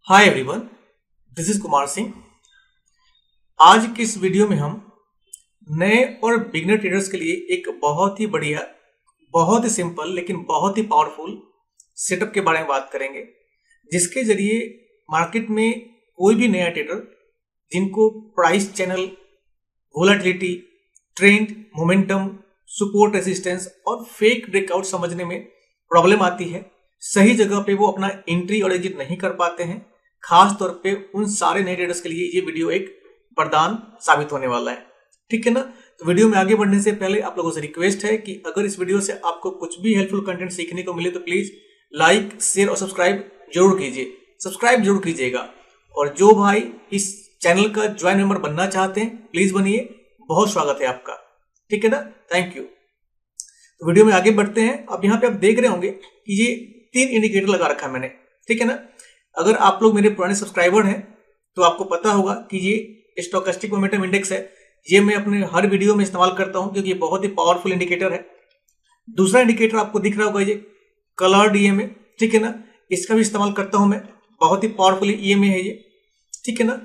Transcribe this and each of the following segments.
Hi everyone, this is Kumar Singh. आज की इस वीडियो में हम नए और बिगनर ट्रेडर्स के लिए एक बहुत ही बढ़िया, बहुत ही सिंपल लेकिन बहुत ही पावरफुल सेटअप के बारे में बात करेंगे, जिसके जरिए मार्केट में कोई भी नया ट्रेडर जिनको price channel, volatility, trend, momentum, support, resistance और फेक ब्रेकआउट समझने में प्रॉब्लम आती है, सही जगह पे वो अपना एंट्री और एग्जिट नहीं कर पाते हैं, खास तौर पे उन सारे नए ट्रेडर्स के लिए ये वीडियो एक वरदान साबित होने वाला है। ठीक है ना। तो वीडियो में आगे बढ़ने से पहले आप लोगों से रिक्वेस्ट है कि अगर इस वीडियो से आपको कुछ भी हेल्पफुल कंटेंट सीखने को मिले तो प्लीज लाइक, शेयर और सब्सक्राइब जरूर कीजिए। सब्सक्राइब जरूर कीजिएगा, और जो भाई इस चैनल का ज्वाइन मेंबर बनना चाहते हैं प्लीज बनिए, बहुत स्वागत है आपका। ठीक है ना, थैंक यू। तो वीडियो में आगे बढ़ते हैं। अब यहाँ पे आप देख रहे होंगे कि ये 3 इंडिकेटर लगा रखा है मैंने। ठीक है ना। अगर आप लोग मेरे पुराने सब्सक्राइबर हैं तो आपको पता होगा कि ये स्टोकेस्टिक मोमेंटम इंडेक्स है। ये मैं अपने हर वीडियो में इस्तेमाल करता हूं क्योंकि ये बहुत ही पावरफुल इंडिकेटर है। दूसरा इंडिकेटर आपको दिख रहा होगा, ये कलर्ड ईएमए। ठीक है ना, इसका भी इस्तेमाल करता हूं मैं, बहुत ही पावरफुल ईएमए है ये। ठीक है ना।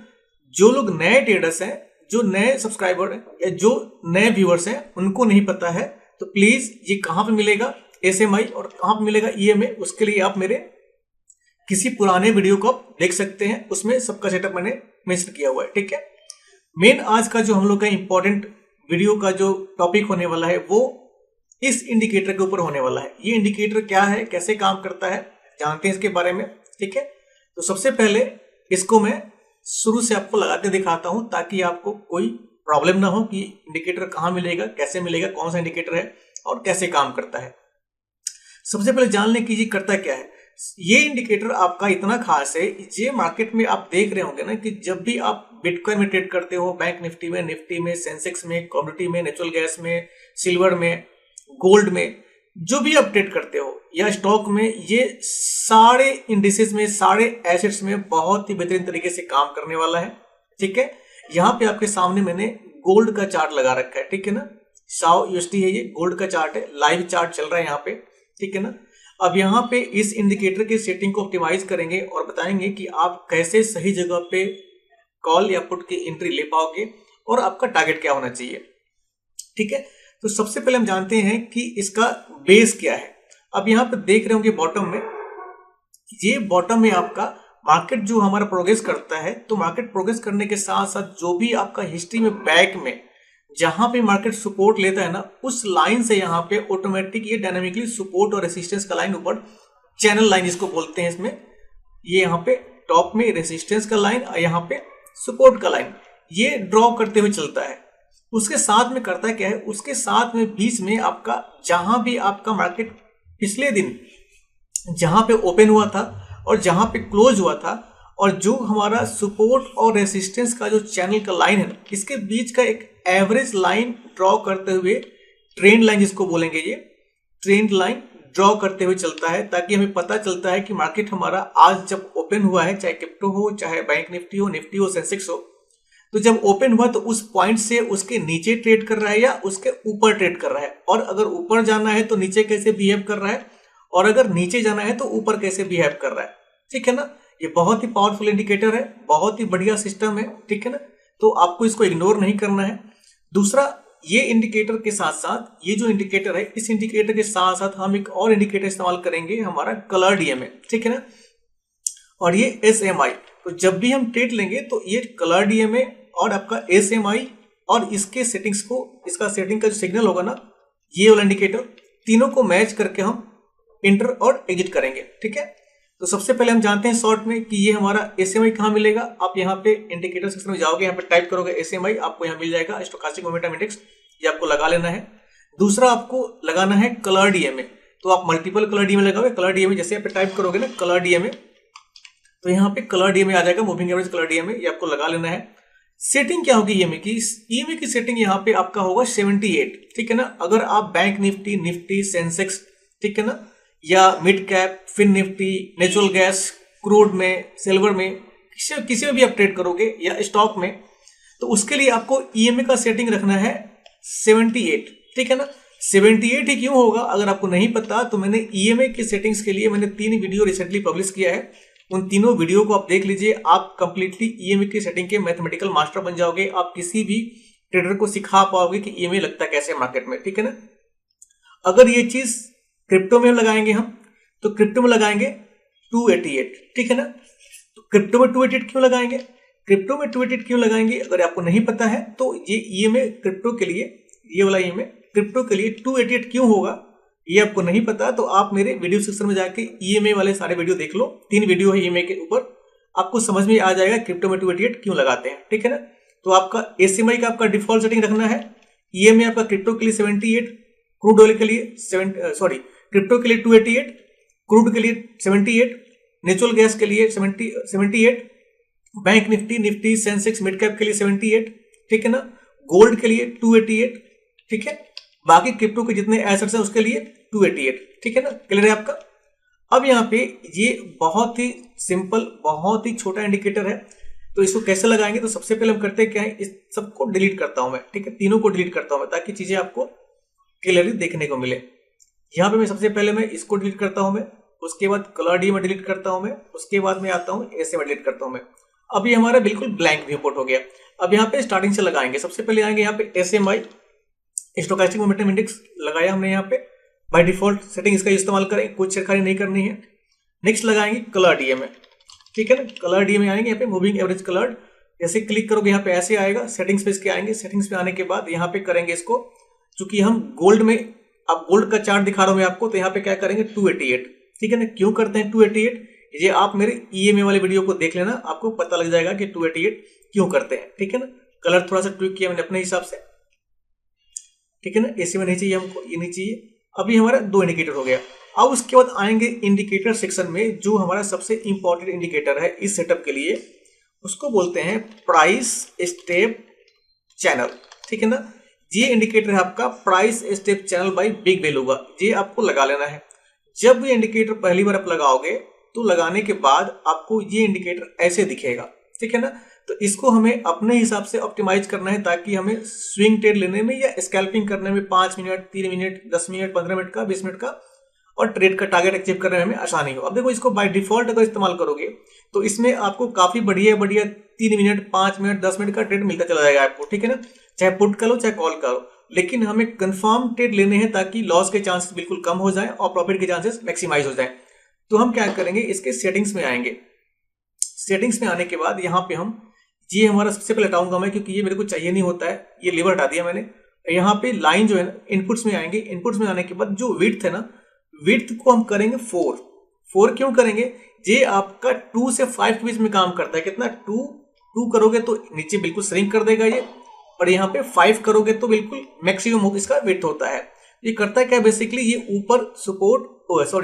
जो लोग नए ट्रेडर्स हैं, जो नए सब्सक्राइबर हैं या जो नए व्यूअर्स हैं, उनको नहीं पता है तो प्लीज ये कहां पे मिलेगा एसएमआई और कहां पे मिलेगा ईएमए, उसके लिए आप मेरे किसी पुराने वीडियो को आप देख सकते हैं, उसमें सबका सेटअप मैंने मेंशन किया हुआ है। ठीक है। मेन आज का जो हम लोग का इंपॉर्टेंट वीडियो का जो टॉपिक होने वाला है वो इस इंडिकेटर के ऊपर होने वाला है। ये इंडिकेटर क्या है, कैसे काम करता है, जानते हैं इसके बारे में। ठीक है। तो सबसे पहले इसको मैं शुरू से आपको लगाते दिखाता हूं ताकि आपको कोई प्रॉब्लम ना हो कि इंडिकेटर कहां मिलेगा, कैसे मिलेगा, कौन सा इंडिकेटर है और कैसे काम करता है। सबसे पहले जान लें कि ये करता क्या है। ये इंडिकेटर आपका इतना खास है, ये मार्केट में आप देख रहे होंगे ना कि जब भी आप बिटकॉइन में ट्रेड करते हो, बैंक निफ्टी में, सेंसेक्स में, कमोडिटी में, नेचुरल गैस में, सिल्वर में, गोल्ड में, जो भी आप ट्रेड करते हो या स्टॉक में, ये सारे इंडिसेस में, सारे एसेट्स में बहुत ही बेहतरीन तरीके से काम करने वाला है। ठीक है। यहाँ पे आपके सामने मैंने गोल्ड का चार्ट लगा रखा है। ठीक है ना। SAO-USD है, ये गोल्ड का चार्ट है, लाइव चार्ट चल रहा है यहाँ पे। ठीक है ना। अब यहाँ पे इस इंडिकेटर की सेटिंग को ऑप्टिमाइज करेंगे और बताएंगे कि आप कैसे सही जगह पे कॉल या पुट की एंट्री ले पाओगे और आपका टारगेट क्या होना चाहिए। ठीक है। तो सबसे पहले हम जानते हैं कि इसका बेस क्या है। अब यहाँ पे देख रहे होंगे बॉटम में, ये बॉटम में आपका मार्केट जो हमारा प्रोग्रेस करता है, तो मार्केट प्रोग्रेस करने के साथ साथ जो भी आपका हिस्ट्री में बैक में जहां पे मार्केट सपोर्ट लेता है ना, उस लाइन से यहाँ पे ऑटोमेटिक ये डायनामिकली सपोर्ट और रेसिस्टेंस का लाइन ऊपर, चैनल लाइन जिसको बोलते हैं इसमें, ये यहाँ पे टॉप में रेसिस्टेंस का लाइन और यहाँ पे सपोर्ट का लाइन, ये ड्रॉ करते हुए चलता है। उसके साथ में करता है क्या है, उसके साथ में बीच में आपका जहां भी आपका मार्केट पिछले दिन जहां पे ओपन हुआ था और जहां पे क्लोज हुआ था, और जो हमारा सपोर्ट और रेसिस्टेंस का जो चैनल का लाइन है, इसके बीच का एक एवरेज लाइन ड्रॉ करते हुए, ट्रेंड लाइन जिसको बोलेंगे, ये ट्रेंड लाइन ड्रॉ करते हुए चलता है, ताकि हमें पता चलता है कि मार्केट हमारा आज जब ओपन हुआ है, चाहे क्रिप्टो हो, चाहे बैंक निफ्टी हो, सेंसेक्स हो, तो जब ओपन हुआ तो उस पॉइंट से उसके नीचे ट्रेड कर रहा है या उसके ऊपर ट्रेड कर रहा है, और अगर ऊपर जाना है तो नीचे कैसे बिहेव कर रहा है, और अगर नीचे जाना है तो ऊपर कैसे बिहेव कर रहा है। ठीक है ना। ये बहुत ही पावरफुल इंडिकेटर है, बहुत ही बढ़िया सिस्टम है। ठीक है ना। तो आपको इसको इग्नोर नहीं करना है। दूसरा, ये इंडिकेटर के साथ साथ, ये जो इंडिकेटर है, इस इंडिकेटर के साथ साथ हम एक और इंडिकेटर इस्तेमाल करेंगे, हमारा कलर्ड ईएमए। ठीक है ना। और ये एसएमआई। तो जब भी हम ट्रेड लेंगे तो ये कलर्ड ईएमए और आपका एसएमआई और इसके सेटिंग्स को, इसका सेटिंग का जो सिग्नल होगा ना, ये वाला इंडिकेटर, तीनों को मैच करके हम इंटर और एग्जिट करेंगे। ठीक है। तो सबसे पहले हम जानते हैं शॉर्ट में कि ये हमारा एसएमआई कहां मिलेगा। आप यहाँ पे इंडिकेटर सेक्शन में जाओगे, यहाँ पे टाइप करोगे एसएमआई, आपको यहाँ मिल जाएगा स्टोकास्टिक मोमेंटम इंडेक्स, ये आपको लगा लेना है। दूसरा आपको लगाना है कलर्ड ईएमए, तो आप मल्टीपल कलर्ड ईएमए लगाओगे। कलर्ड ईएमए जैसे यहाँ पे टाइप करोगे ना कलर्ड ईएमए, तो यहाँ पे कलर्ड ईएमए आ जाएगा, मूविंग एवरेज कलर्ड ईएमए, ये आपको लगा लेना है। सेटिंग क्या होगी ईएमए की, ईएमए की सेटिंग यहाँ पे आपका होगा 78। ठीक है ना। अगर आप बैंक निफ्टी, सेंसेक्स, ठीक है ना, या mid cap, FinNifty, natural gas, crude में, सिल्वर में, किसी में भी आप ट्रेड करोगे या स्टॉक में, तो उसके लिए आपको ईएमए का सेटिंग रखना है 78। ठीक है ना। 78 ही क्यों होगा, अगर आपको नहीं पता तो मैंने ईएमए की सेटिंग्स के लिए मैंने 3 वीडियो रिसेंटली पब्लिश किया है, उन तीनों वीडियो को आप देख लीजिए, आप कंप्लीटली ईएमए की सेटिंग के मैथमेटिकल मास्टर बन जाओगे। आप किसी भी ट्रेडर को सिखा पाओगे कि ईएमए लगता कैसे है मार्केट में, ठीक है ना। अगर ये चीज क्रिप्टो में लगाएंगे हम, तो क्रिप्टो में लगाएंगे 288, ठीक है ना। तो क्रिप्टो में 288 क्यों लगाएंगे, क्रिप्टो में 288 क्यों लगाएंगे, अगर आपको नहीं पता है तो ये ईएमए क्रिप्टो के लिए, ये वाला ईएमए क्रिप्टो के लिए 288 क्यों होगा ये आपको नहीं पता, तो आप मेरे वीडियो सेक्शन में जाके ईएमए वाले सारे वीडियो देख लो। 3 वीडियो है ईएमए के ऊपर, आपको समझ में आ जाएगा क्रिप्टो में 288 क्यों लगाते हैं, ठीक है ना। तो आपका एसएमआई का आपका डिफॉल्ट सेटिंग रखना है। ईएमए आपका क्रिप्टो के लिए 78, क्रूड ऑयल के लिए क्रिप्टो के लिए 288, क्रूड के लिए 78, नेचुरल गैस के लिए 78, bank Nifty Sensex mid cap के लिए 78, ठीक है ना। गोल्ड के लिए 288, ठीक है। बाकी क्रिप्टो के जितने एसेट्स हैं उसके लिए 288, ठीक है ना। क्लियर है आपका। अब यहाँ पे ये बहुत ही सिंपल, बहुत ही छोटा इंडिकेटर है, तो इसको कैसे लगाएंगे, तो सबसे पहले हम करते हैं क्या है, इस सबको डिलीट करता हूं मैं, ठीक है, तीनों को डिलीट करता हूं मैं, ताकि चीजें आपको क्लियरली देखने को मिले। यहाँ पे मैं सबसे पहले मैं इसको डिलीट करता हूं मैं, उसके बाद कलर डी में डिलीट करता हूं मैं, उसके बाद मैं आता हूं ऐसे में डिलीट करता हूं मैं। अब ये हमारा बिल्कुल ब्लैंक व्यू पोर्ट हो गया। अब यहाँ पे स्टार्टिंग से लगाएंगे, सबसे पहले आएंगे यहाँ पे एसएमआई स्टोचस्टिक मोमेंटम इंडेक्स लगाया हमने यहाँ पे, बाय डिफॉल्ट सेटिंग इसका इस्तेमाल करें, कुछ छेड़खानी नहीं करनी है। नेक्स्ट लगाएंगे कलर डीएम में, ठीक है ना। कलर डीएम में आएंगे यहाँ पे मूविंग एवरेज कलर्ड, जैसे क्लिक करोगे यहाँ पे ऐसे आएगा। सेटिंग्स पे इसके आएंगे, सेटिंग्स पे आने के बाद यहाँ पे करेंगे इसको, चूंकि हम गोल्ड में, अब गोल्ड का चार्ट दिखा रहा हूं मैं आपको, तो यहाँ पे क्या करेंगे 288, ठीक है ना। क्यों करते हैं 288, ये आप मेरे ईएमए वाले वीडियो को देख लेना, आपको पता लग जाएगा कि 288 क्यों करते हैं, ठीक है ना। कलर थोड़ा सा ट्विक किया मैंने अपने हिसाब से, ठीक है ना। ऐसे में नहीं चाहिए हमको, ये नहीं चाहिए। अभी हमारा 2 इंडिकेटर हो गया। अब उसके बाद आएंगे इंडिकेटर सेक्शन में, जो हमारा सबसे इंपॉर्टेंट इंडिकेटर है इस सेटअप के लिए, उसको बोलते हैं प्राइस स्टेप चैनल, ठीक है ना। ये इंडिकेटर है आपका price step channel by big value का, ये आपको लगा लेना है। जब ये इंडिकेटर पहली बार आप लगाओगे तो लगाने के बाद आपको ये इंडिकेटर ऐसे दिखेगा, ठीक है ना। तो इसको हमें अपने हिसाब से ऑप्टिमाइज करना है, ताकि हमें स्विंग ट्रेड लेने में या स्कैल्पिंग करने में 5 मिनट, 3 मिनट, 10 मिनट, 15 मिनट का, 20 मिनट का और ट्रेड का टारगेट अचीव करने में हमें आसानी हो। अब देखो, इसको बाय डिफॉल्ट अगर इस्तेमाल करोगे तो इसमें आपको काफी बढ़िया 3 मिनट, 5 मिनट, 10 मिनट का ट्रेड मिलता चला जाएगा आपको, ठीक है ना। चाहे पुट करो चाहे कॉल करो, लेकिन हमें कंफर्म ट्रेड लेने हैं, ताकि लॉस के चांसेस बिल्कुल कम हो जाए और प्रॉफिट के चांसेस मैक्सिमाइज हो जाए। तो हम क्या करेंगे, इसके सेटिंग्स में आएंगे। सेटिंग्स में आने के बाद यहाँ पे हम, ये हमारा सबसे पहले हटाऊंगा मैं, क्योंकि ये मेरे को चाहिए नहीं होता है, ये लीवर हटा दिया मैंने। यहाँ पे लाइन जो है ना, इनपुट्स में आएंगे। इनपुट्स में आने के बाद जो विड्थ है ना, विड्थ को हम करेंगे 4 क्यों करेंगे, ये आपका 2 से 5 के बीच में काम करता है। कितना, 2 करोगे तो नीचे बिल्कुल श्रिंक कर देगा ये, और यहाँ पे 5 करोगे तो बिल्कुल मैक्सिमम इसका विड्थ होता है। ये करता है क्या, बेसिकली ये ऊपर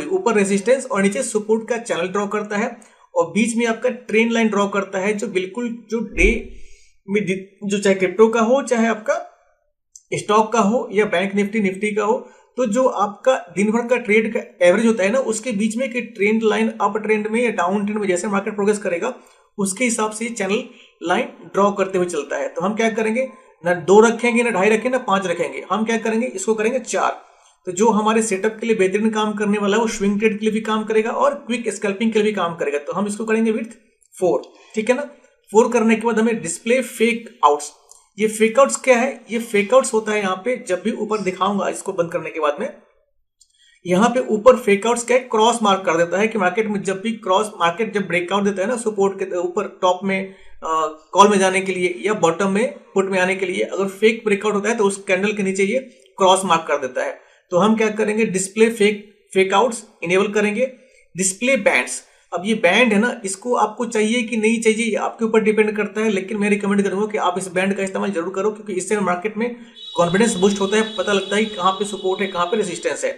ऊपर रेजिस्टेंस और नीचे सपोर्ट का चैनल ड्रॉ करता है, और बीच में आपका ट्रेंड लाइन ड्रॉ करता है, जो बिल्कुल जो डे में, जो चाहे क्रिप्टो का हो, चाहे आपका स्टॉक का हो, या बैंक निफ्टी का हो, तो जो आपका दिन भर का ट्रेड का एवरेज होता है ना, उसके बीच में एक ट्रेंड लाइन अप ट्रेंड में या डाउन ट्रेंड में जैसे मार्केट प्रोग्रेस करेगा, उसके हिसाब से चैनल लाइन ड्रॉ करते हुए चलता है। तो हम क्या करेंगे, ना 2 रखेंगे, ना 2.5 रखेंगे, ना 5 रखेंगे, हम क्या करेंगे, इसको करेंगे 4। तो जो हमारे सेटअप के लिए बेहतरीन काम करने वाला है, वो स्विंग ट्रेड के लिए भी काम करेगा और क्विक स्कैल्पिंग के लिए भी काम करेगा। तो हम इसको करेंगे विथ 4, ठीक है ना। 4 करने के बाद हमें डिस्प्ले फेक आउट्स, ये फेक आउट्स क्या है, ये फेक आउट्स होता है यहाँ पे, जब भी ऊपर दिखाऊंगा इसको बंद करने के बाद में, यहाँ पे ऊपर फेक आउट्स क्या है, क्रॉस मार्क कर देता है कि मार्केट में जब भी मार्केट जब ब्रेकआउट देता है ना, सपोर्ट के ऊपर टॉप में कॉल में जाने के लिए या बॉटम में पुट में आने के लिए, अगर फेक ब्रेकआउट होता है तो उस कैंडल के नीचे ये क्रॉस मार्क कर देता है। तो हम क्या करेंगे, डिस्प्ले फेक आउट्स इनेबल करेंगे। डिस्प्ले बैंड्स, अब ये बैंड है ना, इसको आपको चाहिए कि नहीं चाहिए, ये आपके ऊपर डिपेंड करता है, लेकिन मैं रिकमेंड करूंगा कि आप इस बैंड का इस्तेमाल जरूर करो, क्योंकि इससे मार्केट में कॉन्फिडेंस बूस्ट होता है, पता लगता है कहाँ पे सपोर्ट है, कहाँ पे रेजिस्टेंस है।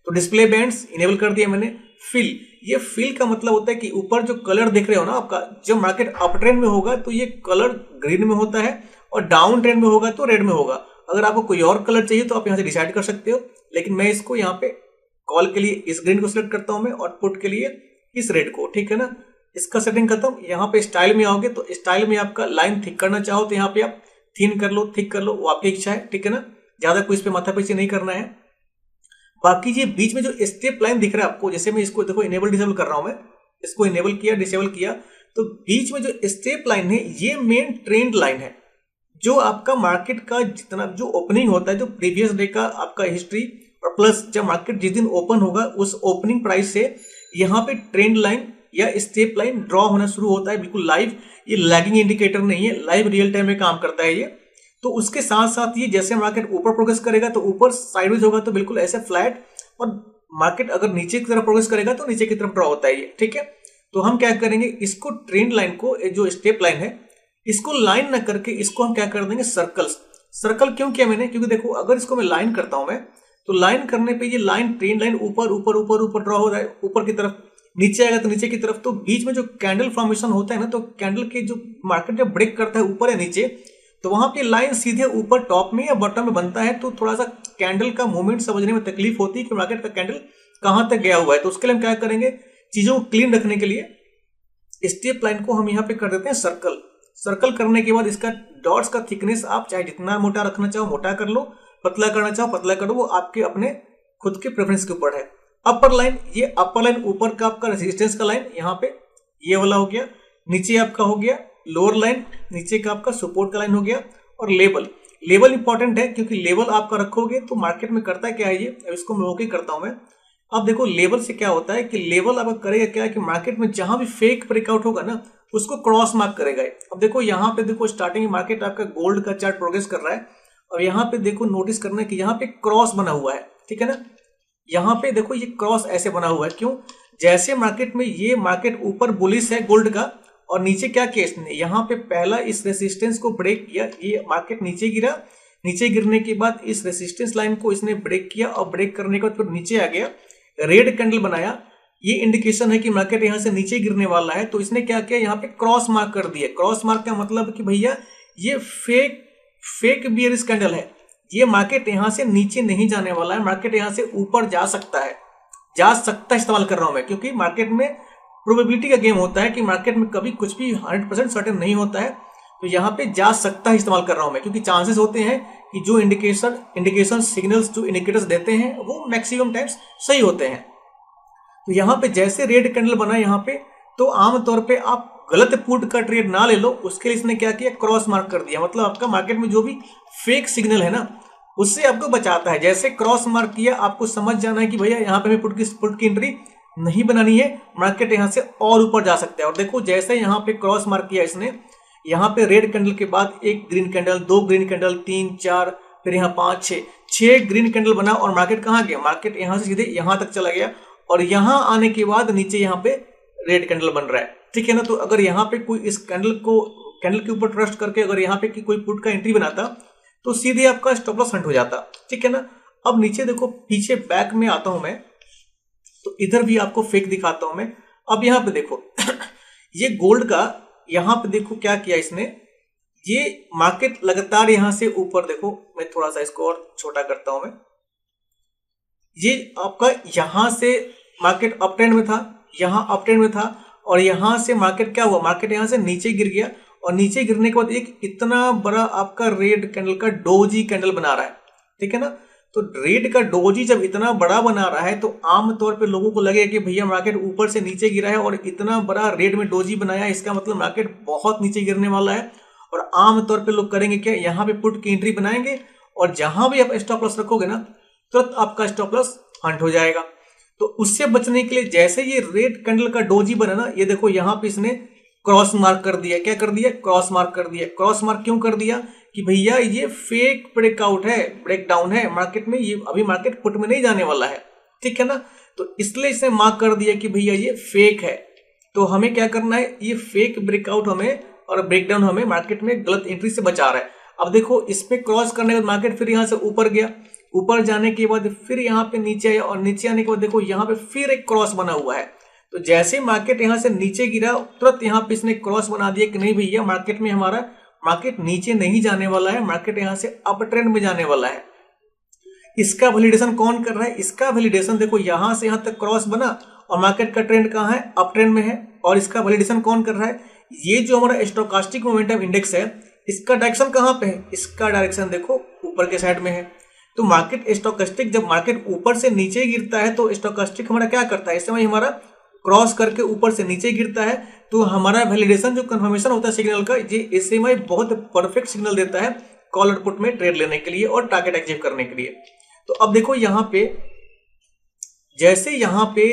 तो डिस्प्ले बैंड्स इनेबल कर दिया मैंने। फिल, ये फिल का मतलब होता है कि ऊपर जो कलर देख रहे हो ना आपका, जब मार्केट अप ट्रेंड में होगा तो ये कलर ग्रीन में होता है, और डाउन ट्रेंड में होगा तो रेड में होगा। अगर आपको कोई और कलर चाहिए तो आप यहाँ से डिसाइड कर सकते हो, लेकिन मैं इसको यहाँ पे कॉल के लिए इस ग्रीन को सिलेक्ट करता हूं मैं, और पुट के लिए इस रेड को, ठीक है ना। इसका सेटिंग खत्म। यहाँ पे स्टाइल में आओगे तो स्टाइल में आपका लाइन थिक करना चाहो तो यहाँ पे आप थिन कर लो, थिक कर लो, वो आपकी इच्छा है, ठीक है ना। ज्यादा कोई इस पे माथा पीछे नहीं करना है। बाकी ये बीच में जो स्टेप लाइन दिख रहा है आपको, जैसे मैं इसको देखो इनेबल डिसेबल कर रहा हूं मैं, इसको इनेबल किया, डिसेबल किया, तो बीच में जो स्टेप लाइन है ये मेन ट्रेंड लाइन है, जो आपका मार्केट का जितना जो ओपनिंग होता है, जो प्रीवियस डे का आपका हिस्ट्री और प्लस जब मार्केट जिस दिन ओपन होगा उस ओपनिंग प्राइस से यहाँ पे ट्रेंड लाइन या स्टेप लाइन ड्रॉ होना शुरू होता है, बिल्कुल लाइव। ये लैगिंग इंडिकेटर नहीं है, लाइव रियल टाइम में काम करता है ये। तो उसके साथ साथ ये जैसे मार्केट ऊपर प्रोग्रेस करेगा तो ऊपर साइडवेज होगा तो बिल्कुल ऐसे फ्लैट, और मार्केट अगर नीचे की तरफ प्रोग्रेस करेगा तो नीचे की तरफ ड्रॉ होता है ये, ठीक है। तो हम क्या करेंगे, इसको ट्रेंड लाइन को, जो स्टेप लाइन है इसको लाइन ना करके इसको हम क्या कर देंगे, सर्कल्स। सर्कल क्यों किया मैंने, क्योंकि देखो अगर इसको मैं लाइन करता हूं मैं, तो लाइन करने पे ये लाइन ट्रेंड लाइन ऊपर ऊपर ऊपर ऊपर ड्रॉ हो रहा है, ऊपर की तरफ, नीचे आएगा तो नीचे की तरफ। तो बीच में जो कैंडल फॉर्मेशन होता है ना, तो कैंडल के जो मार्केट जब ब्रेक करता है ऊपर या नीचे, तो वहां पे लाइन सीधे ऊपर टॉप में या बॉटम में बनता है, तो थोड़ा सा कैंडल का मूवमेंट समझने में तकलीफ होती है कि मार्केट का कैंडल कहां तक गया हुआ है। तो उसके लिए हम क्या करेंगे, चीजों को क्लीन रखने के लिए स्टेप लाइन को हम यहाँ पे कर देते हैं सर्कल। सर्कल करने के बाद इसका डॉट्स का थिकनेस आप चाहे जितना मोटा रखना चाहो मोटा कर लो, पतला करना चाहो पतला करो, वो आपके अपने खुद के प्रेफरेंस के ऊपर है। अपर लाइन, ये अपर लाइन ऊपर का आपका रेजिस्टेंस का लाइन यहाँ पे ये वाला हो गया, नीचे आपका हो गया लोअर लाइन, नीचे का आपका सपोर्ट का लाइन हो गया। और लेवल, लेवल इंपॉर्टेंट है क्योंकि लेवल आपका रखोगे तो मार्केट में करता है क्या है ये, अब इसको मैं ओके करता हूं मैं। अब देखो लेवल से क्या होता है कि लेवल आपका करेगा क्या है कि मार्केट में जहां भी फेक ब्रेकआउट होगा ना उसको क्रॉस मार्क करेगा। अब देखो यहाँ पे देखो स्टार्टिंग में मार्केट आपका गोल्ड का चार्ट प्रोग्रेस कर रहा है, और यहाँ पे देखो नोटिस करना है कि यहाँ पे क्रॉस बना हुआ है, ठीक है ना। यहाँ पे देखो ये क्रॉस ऐसे बना हुआ है, क्यों, जैसे मार्केट में ये मार्केट ऊपर बुलिश है गोल्ड का, और नीचे क्या किया इसने, यहाँ पे पहला इस रेसिस्टेंस को ब्रेक किया, ये मार्केट नीचे गिरा, नीचे गिरने के बाद इस रेसिस्टेंस लाइन को इसने ब्रेक किया, और ब्रेक करने के बाद फिर नीचे आ गया, रेड कैंडल बनाया, ये इंडिकेशन है कि मार्केट यहाँ से नीचे गिरने वाला है। तो इसने क्या किया, यहाँ पे क्रॉस मार्क कर दिया। क्रॉस मार्क का मतलब कि भैया ये फेक बियरिश कैंडल है, ये मार्केट यहाँ से नीचे नहीं जाने वाला है, मार्केट यहाँ से ऊपर जा सकता है, इस्तेमाल कर रहा हूं मैं, क्योंकि मार्केट में प्रोबेबिलिटी का गेम होता है कि मार्केट में कभी कुछ भी 100% सर्टेन नहीं होता है। तो यहाँ पे जा सकता है इस्तेमाल कर रहा हूं मैं, क्योंकि चांसेस होते हैं कि जो इंडिकेशन सिग्नल्स जो इंडिकेटर्स देते हैं वो मैक्सिमम टाइम्स सही होते हैं। तो यहाँ पे जैसे रेड कैंडल बना यहाँ पे, तो आमतौर पे आप गलत पुट का ट्रेड ना ले लो, उसके लिए इसने क्या किया, क्रॉस मार्क कर दिया। मतलब आपका मार्केट में जो भी फेक सिग्नल है ना उससे आपको बचाता है। जैसे क्रॉस मार्क किया, आपको समझ जाना है कि भैया यहाँ पे हमें पुट की एंट्री नहीं बनानी है, मार्केट यहाँ से और ऊपर जा सकता है। और देखो जैसे यहाँ पे क्रॉस मार्क किया इसने, यहाँ पे रेड कैंडल के बाद एक ग्रीन कैंडल, दो ग्रीन कैंडल, 3 4, फिर यहाँ 5 6 ग्रीन कैंडल बना, और मार्केट कहाँ गया, मार्केट यहाँ से सीधे यहाँ तक चला गया, और यहाँ आने के बाद नीचे यहाँ पे रेड कैंडल बन रहा है, ठीक है ना। तो अगर यहाँ पे कोई इस कैंडल के ऊपर ट्रस्ट करके अगर यहाँ पे कोई पुट का एंट्री बनाता तो सीधे आपका स्टॉप लॉस हंट हो जाता, ठीक है ना। अब नीचे देखो, पीछे बैक में आता हूं मैं, तो इधर भी आपको फेक दिखाता हूं मैं। अब यहाँ पे देखो ये गोल्ड का, यहाँ पे देखो क्या किया इसने, ये मार्केट लगातार यहाँ से ऊपर, देखो मैं थोड़ा सा इसको और छोटा करता हूं मैं, ये आपका यहाँ से मार्केट अप ट्रेंड में था, यहाँ अप ट्रेंड में था, और यहाँ से मार्केट क्या हुआ, मार्केट यहाँ से नीचे गिर गया, और नीचे गिरने के बाद एक इतना बड़ा आपका रेड कैंडल का डोजी कैंडल बना रहा है, ठीक है ना। तो रेड का डोजी जब इतना बड़ा बना रहा है तो आमतौर पे लोगों को लगेगा कि भैया मार्केट ऊपर से नीचे गिरा है और इतना बड़ा रेड में डोजी बनाया, इसका मतलब मार्केट बहुत नीचे गिरने वाला है। और आमतौर पे लोग करेंगे क्या, यहाँ पे पुट की एंट्री बनाएंगे, और जहां भी आप स्टॉप लॉस रखोगे ना तुरंत आपका स्टॉप लॉस हंट हो जाएगा। तो उससे बचने के लिए जैसे ये रेड कैंडल का डोजी बना ना, ये देखो यहाँ पे इसने क्रॉस मार्क कर दिया। क्या कर दिया, क्रॉस मार्क कर दिया। क्रॉस मार्क क्यों कर दिया कि भैया ये फेक ब्रेकआउट है, ब्रेकडाउन है मार्केट में, ये अभी मार्केट पुट में नहीं जाने वाला है, ठीक है ना। तो इसलिए इसने मार्क कर दिया कि भैया ये फेक है। तो हमें क्या करना है, ये फेक ब्रेकआउट हमें और ब्रेकडाउन हमें मार्केट में गलत एंट्री से बचा रहा है। अब देखो इस पे क्रॉस करने के बाद मार्केट फिर यहाँ से ऊपर गया, ऊपर जाने के बाद फिर यहाँ पे नीचे आया, और नीचे आने के बाद देखो यहाँ पे फिर एक क्रॉस बना हुआ है। तो जैसे मार्केट यहाँ से नीचे गिरा तुरंत यहाँ पे इसने क्रॉस बना दिया कि नहीं भैया मार्केट में हमारा मार्केट नीचे नहीं जाने वाला है, मार्केट यहाँ से अप ट्रेंड में जाने वाला है। इसका वैलिडेशन कौन कर रहा है, इसका वैलिडेशन देखो यहाँ से यहाँ तक क्रॉस बना और मार्केट का ट्रेंड कहाँ है, अप ट्रेंड में है। और इसका वैलिडेशन कौन कर रहा है, ये जो हमारा स्टोकास्टिक मोमेंटम इंडेक्स है इसका डायरेक्शन कहाँ पे है, इसका डायरेक्शन देखो ऊपर के साइड में है। तो मार्केट स्टोकास्टिक जब मार्केट ऊपर से नीचे गिरता है तो स्टोकास्टिक हमारा क्या करता है, इस समय हमारा क्रॉस करके ऊपर से नीचे गिरता है तो हमारा वैलिडेशन जो कंफर्मेशन होता है सिग्नल का, ये एसएमआई बहुत परफेक्ट सिग्नल देता है कॉल और पुट में ट्रेड लेने के लिए और टारगेट अचीव करने के लिए। तो अब देखो यहाँ पे जैसे यहाँ पे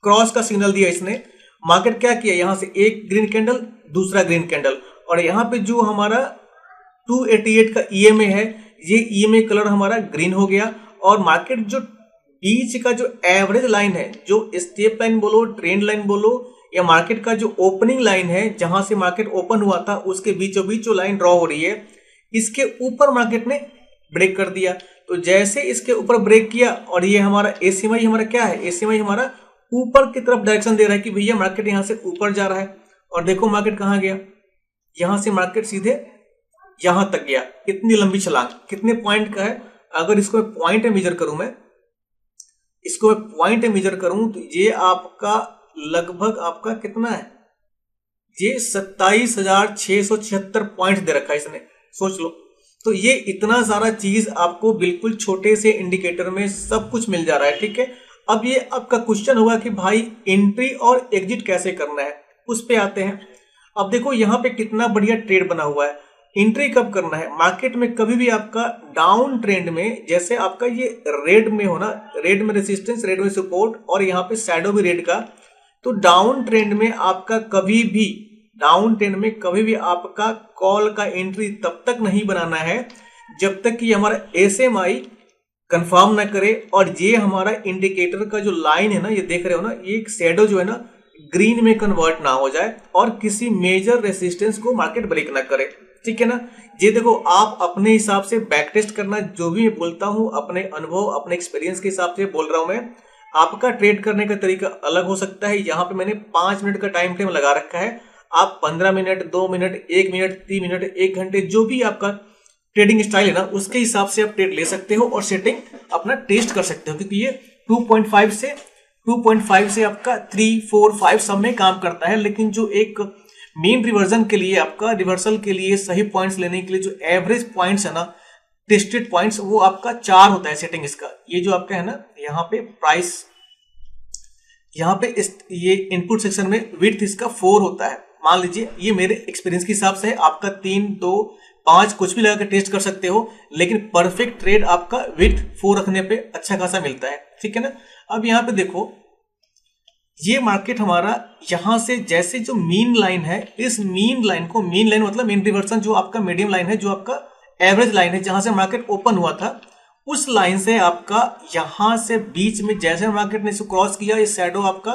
क्रॉस का सिग्नल दिया इसने, मार्केट क्या किया, यहां से एक ग्रीन कैंडल दूसरा ग्रीन कैंडल, और यहाँ पे जो हमारा 288 का ईएमए है, ये ईएमए कलर हमारा ग्रीन हो गया। और मार्केट जो बीच का जो एवरेज लाइन है, जो स्टेप लाइन बोलो, ट्रेंड लाइन बोलो, या मार्केट का जो ओपनिंग लाइन है जहां से मार्केट ओपन हुआ था उसके बीचों बीच जो लाइन ड्रॉ हो रही है, इसके ऊपर मार्केट ने ब्रेक कर दिया। तो जैसे इसके ऊपर ब्रेक किया और ये हमारा एसएमआई हमारा क्या है, एसएमआई हमारा ऊपर की तरफ डायरेक्शन दे रहा है कि भैया मार्केट यहां से ऊपर जा रहा है। और देखो मार्केट कहां गया, यहां से मार्केट सीधे यहां तक गया। इतनी लंबी छलांग कितने पॉइंट का है, अगर इसको मैं पॉइंट में मेजर करूं, तो ये आपका लगभग आपका कितना है, ये 27,676 पॉइंट दे रखा है इसने, सोच लो। तो ये इतना सारा चीज आपको बिल्कुल छोटे से इंडिकेटर में सब कुछ मिल जा रहा है, ठीक है। अब ये आपका क्वेश्चन होगा कि भाई एंट्री और एग्जिट कैसे करना है, उस पे आते हैं। अब देखो यहाँ पे कितना बढ़िया ट्रेड बना हुआ है। एंट्री कब करना है, मार्केट में कभी भी आपका डाउन ट्रेंड में, जैसे आपका ये रेड में हो ना, रेड में रेसिस्टेंस, रेड में सपोर्ट, और यहाँ पे शैडो भी रेड का, तो डाउन ट्रेंड में आपका कभी भी आपका कॉल का एंट्री तब तक नहीं बनाना है जब तक कि हमारा एसएमआई कंफर्म ना करे और ये हमारा इंडिकेटर का जो लाइन है ना, ये देख रहे हो ना, ये एक शैडो जो है ना ग्रीन में कन्वर्ट ना हो जाए और किसी मेजर रेसिस्टेंस को मार्केट ब्रेक ना करे, ठीक है ना। ये देखो आप अपने हिसाब से बैक टेस्ट करना, जो भी मैं बोलता हूं अपने अनुभव अपने एक्सपीरियंस के हिसाब से बोल रहा हूं मैं। आपका ट्रेड करने का तरीका अलग हो सकता है। यहाँ पे मैंने 5 मिनट का टाइम फ्रेम लगा रखा है, आप 15 मिनट, 2 मिनट, 1 मिनट, 3 मिनट, 1 घंटे, जो भी आपका ट्रेडिंग स्टाइल है ना, उसके हिसाब से आप ट्रेड ले सकते हो और सेटिंग अपना टेस्ट कर सकते हो, क्योंकि ये 2.5 से आपका 3, 4, 5 सब में काम करता है। लेकिन जो एक मीन रिवर्जन के लिए, आपका रिवर्सल के लिए, सही पॉइंट्स लेने के लिए जो एवरेज पॉइंट्स है ना, टेस्टेड पॉइंट्स, वो आपका 4 होता है सेटिंग इसका। ये जो आपका है ना, यहाँ पे प्राइस, यहाँ पे ये इनपुट सेक्शन में विड्थ इसका 4 होता है। मान लीजिए ये मेरे एक्सपीरियंस के हिसाब से है, आपका 3, 2, 5 कुछ भी लगा कर टेस्ट कर सकते हो, लेकिन परफेक्ट ट्रेड आपका विड्थ 4 रखने पे अच्छा खासा मिलता है, ठीक है ना। अब यहाँ पे देखो ये मार्केट हमारा यहां से जैसे जो मीन लाइन है, इस मीन लाइन को, मीन लाइन मतलब मीन रिवर्सन, जो आपका मीडियम लाइन है, जो आपका एवरेज लाइन है, जहां से मार्केट ओपन हुआ था, उस लाइन से आपका यहां से बीच में जैसे मार्केट ने इसको क्रॉस किया, ये शैडो आपका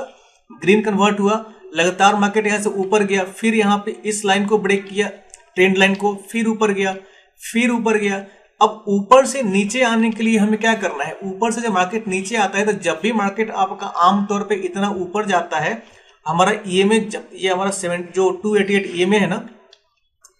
ग्रीन कन्वर्ट हुआ, लगातार मार्केट यहां से ऊपर गया, फिर यहाँ पे इस लाइन को ब्रेक किया, ट्रेंड लाइन को, फिर ऊपर गया। अब ऊपर से नीचे आने के लिए हमें क्या करना है, ऊपर से जब मार्केट नीचे आता है, तो जब भी मार्केट आपका आमतौर पे इतना ऊपर जाता है, हमारा ईएमए, जब ये हमारा 288 ईएमए है ना,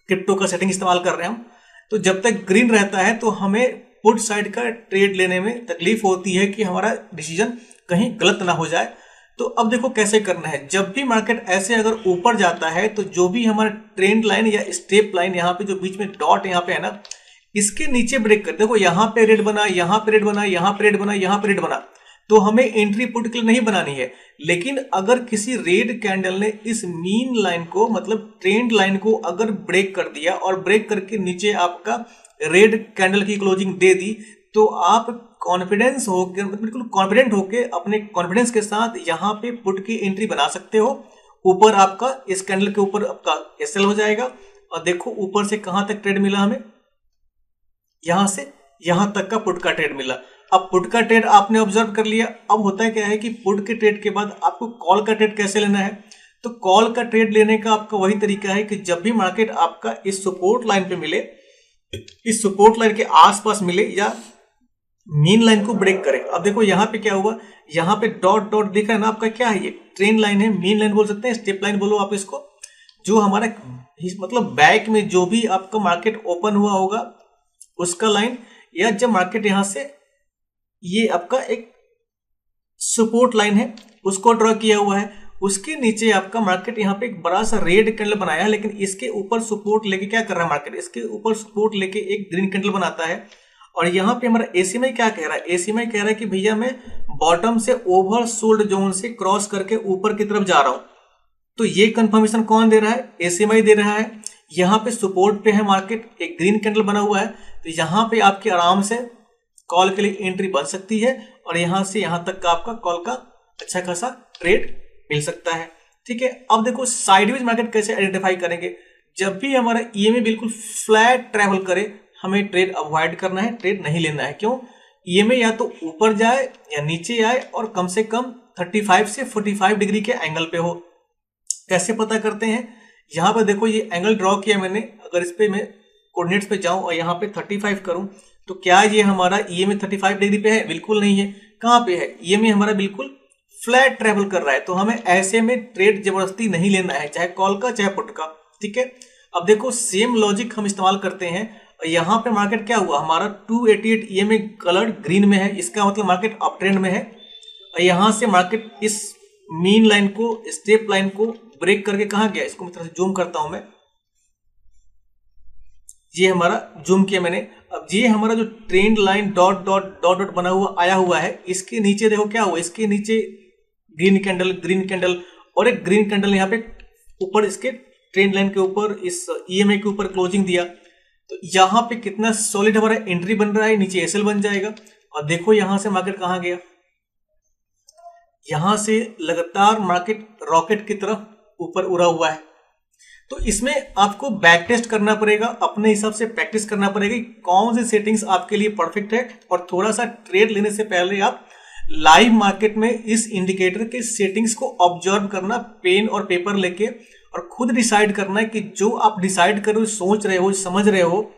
क्रिप्टो का सेटिंग इस्तेमाल कर रहे हैं हम, तो जब तक ग्रीन रहता है तो हमें पुट साइड का ट्रेड लेने में तकलीफ होती है कि हमारा डिसीजन कहीं गलत ना हो जाए। तो अब देखो कैसे करना है, जब भी मार्केट ऐसे अगर ऊपर जाता है, तो जो भी हमारा ट्रेंड लाइन या स्टेप लाइन, यहाँ पे जो बीच में डॉट यहाँ पे है ना, इसके नीचे ब्रेक कर, देखो यहाँ पे रेड बना, यहाँ पे रेड बना, यहाँ पे रेड बना, यहाँ पे रेड बना, तो हमें एंट्री पुट के लिए नहीं बनानी है। लेकिन अगर किसी रेड कैंडल ने इस मीन लाइन को, मतलब ट्रेंड लाइन को अगर ब्रेक कर दिया और ब्रेक करके नीचे आपका रेड कैंडल की क्लोजिंग दे दी, तो आप कॉन्फिडेंस होकर, बिल्कुल कॉन्फिडेंट होकर, अपने कॉन्फिडेंस के साथ यहाँ पे पुट की एंट्री बना सकते हो। ऊपर आपका इस कैंडल के ऊपर आपका एसएल हो जाएगा, और देखो ऊपर से कहां तक ट्रेड मिला हमें, यहां से यहां तक का पुट का ट्रेड मिला। अब पुट का ट्रेड आपने ऑब्जर्व कर लिया। अब होता क्या है कि पुट के ट्रेड के बाद आपको कॉल का ट्रेड कैसे लेना है, तो कॉल का ट्रेड लेने का आपका वही तरीका है कि जब भी मार्केट आपका इस सपोर्ट लाइन पे मिले, इस सपोर्ट लाइन के आसपास मिले, या मीन लाइन को ब्रेक करे। अब देखो यहाँ पे क्या हुआ, यहाँ पे डॉट डॉट दिख रहा है ना आपका, क्या है ये, ट्रेंड लाइन है, मीन लाइन बोल सकते हैं, स्टेप लाइन बोलो आप इसको, जो हमारा मतलब बैक में जो भी आपका मार्केट ओपन हुआ होगा उसका लाइन, या जब मार्केट यहां से, ये आपका एक सपोर्ट लाइन है उसको ड्रॉ किया हुआ है, उसके नीचे आपका मार्केट यहाँ पे एक बड़ा सा रेड कैंडल बनाया है, लेकिन इसके ऊपर सपोर्ट लेके क्या कर रहा है मार्केट, इसके ऊपर सपोर्ट लेके एक ग्रीन कैंडल बनाता है, और यहाँ पे हमारा एसीएमआई क्या कह रहा है, एसीएमआई कह रहा है कि भैया मैं बॉटम से ओवरसोल्ड जोन से क्रॉस करके ऊपर की तरफ जा रहा हूं। तो ये कंफर्मेशन कौन दे रहा है, एसीएमआई दे रहा है। यहाँ पे सपोर्ट पे है मार्केट, एक ग्रीन कैंडल बना हुआ है, तो यहाँ पे आपके आराम से कॉल के लिए एंट्री बन सकती है और यहाँ से यहाँ तक का आपका कॉल का अच्छा खासा ट्रेड मिल सकता है। ठीक है, अब देखो साइडवेज मार्केट कैसे आइडेंटिफाई करेंगे। जब भी हमारा ईएमए बिल्कुल फ्लैट ट्रेवल करे, हमें ट्रेड अवॉइड करना है, ट्रेड नहीं लेना है। क्यों, ईएमए या तो ऊपर जाए या नीचे आए और कम से कम 35 से 45 डिग्री के एंगल पे हो। कैसे पता करते हैं, यहाँ पर देखो ये एंगल ड्रॉ किया मैंने, अगर इस पे मैं कोऑर्डिनेट्स पे जाऊं और यहाँ पे 35 करूं तो क्या ये हमारा ईएमए 35 डिग्री पे है, बिल्कुल नहीं है। कहाँ पे है, ईएमए हमारा बिल्कुल फ्लैट ट्रेवल कर रहा है। तो हमें ऐसे में ट्रेड जबरदस्ती नहीं लेना है, चाहे कॉल का चाहे पुट का। ठीक है, अब देखो सेम लॉजिक हम इस्तेमाल करते हैं। यहाँ पे मार्केट क्या हुआ, हमारा 288 ईएमए कलर ग्रीन में है, इसका मतलब मार्केट अप ट्रेंड में है। और यहाँ से मार्केट इस मीन लाइन को, स्टेप लाइन को ब्रेक करके कहाँ गया, इसको मैं थोड़ा सा जूम करता हूं मैं, ये हमारा जूम किया मैंने। अब ये हमारा जो trend line dot dot dot dot बना हुआ आया हुआ है, इसके नीचे देखो क्या हुआ, इसके नीचे ग्रीन कैंडल और एक ग्रीन कैंडल यहाँ पे ऊपर इसके ट्रेंड लाइन के ऊपर इस ईएमए के ऊपर क्लोजिंग दिया। तो यहाँ पे कितना सॉलिड हमारा एंट्री बन रहा है, नीचे एसएल बन जाएगा। और देखो यहां से मार्केट कहां गया, यहां से लगातार मार्केट रॉकेट की तरफ ऊपर उड़ा हुआ है। तो इसमें आपको बैक टेस्ट करना पड़ेगा, अपने हिसाब से प्रैक्टिस करना पड़ेगा कौन सी सेटिंग्स आपके लिए परफेक्ट है। और थोड़ा सा ट्रेड लेने से पहले आप लाइव मार्केट में इस इंडिकेटर के सेटिंग्स को ऑब्जर्व करना, पेन और पेपर लेके, और खुद डिसाइड करना है कि जो आप डिसाइड कर रहे हो, सोच रहे हो, समझ रहे हो,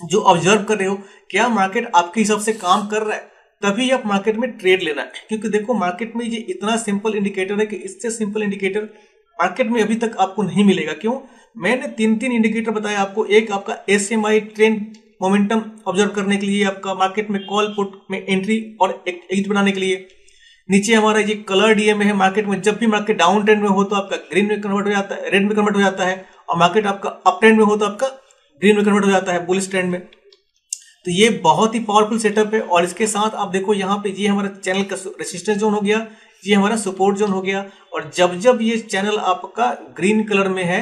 जो ऑब्जर्व कर रहे हो, क्या मार्केट आपके हिसाब से काम कर रहा है, तभी आप मार्केट में ट्रेड लेना है। क्योंकि देखो मार्केट में ये इतना सिंपल इंडिकेटर है कि इससे सिंपल इंडिकेटर मार्केट में अभी तक आपको नहीं मिलेगा। क्यों, मैंने तीन इंडिकेटर बताया आपको। एक आपका एसएमआई ट्रेंड मोमेंटम ऑब्जर्व करने के लिए, आपका मार्केट में कॉल पुट में एंट्री और एग्जिट बनाने के लिए। नीचे हमारा ये कलर डीएमए है, मार्केट में जब भी मार्केट डाउन ट्रेंड में हो तो आपका ग्रीन में कन्वर्ट हो जाता है, रेड में कन्वर्ट हो जाता है, और मार्केट आपका अप ट्रेंड में हो तो आपका ग्रीन में कन्वर्ट हो जाता है, बुलिश ट्रेंड में। तो ये बहुत ही पावरफुल सेटअप है। और इसके साथ आप देखो यहाँ पे ये हमारा चैनल का रेसिस्टेंस जोन हो गया, ये हमारा सपोर्ट जोन हो गया। और जब जब ये चैनल आपका ग्रीन कलर में है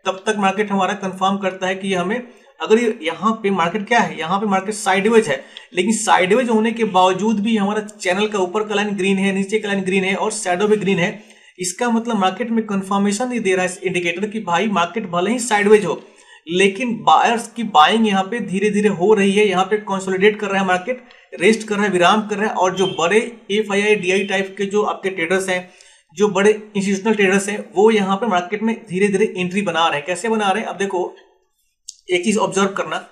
तब तक मार्केट हमारा कंफर्म करता है कि ये हमें, अगर ये यहाँ पे मार्केट क्या है, यहाँ पे मार्केट साइडवेज है, लेकिन साइडवेज होने के बावजूद भी हमारा चैनल का ऊपर का लाइन ग्रीन है, नीचे का लाइन ग्रीन है और शैडो भी ग्रीन है, इसका मतलब मार्केट में कंफर्मेशन नहीं दे रहा है इस इंडिकेटर की भाई मार्केट भले ही साइडवेज हो, लेकिन बायर्स की बाइंग यहाँ पे धीरे धीरे हो रही है, यहाँ पे कंसोलिडेट कर रहा है मार्केट, रेस्ट कर रहा है, विराम कर रहा है। और जो बड़े एफआईआई डीआई टाइप के जो आपके ट्रेडर्स हैं, जो बड़े इंस्टीट्यूशनल ट्रेडर्स हैं, वो यहाँ पे मार्केट में धीरे धीरे एंट्री बना रहे हैं। कैसे बना रहे हैं, अब देखो एक चीज ऑब्जर्व करना,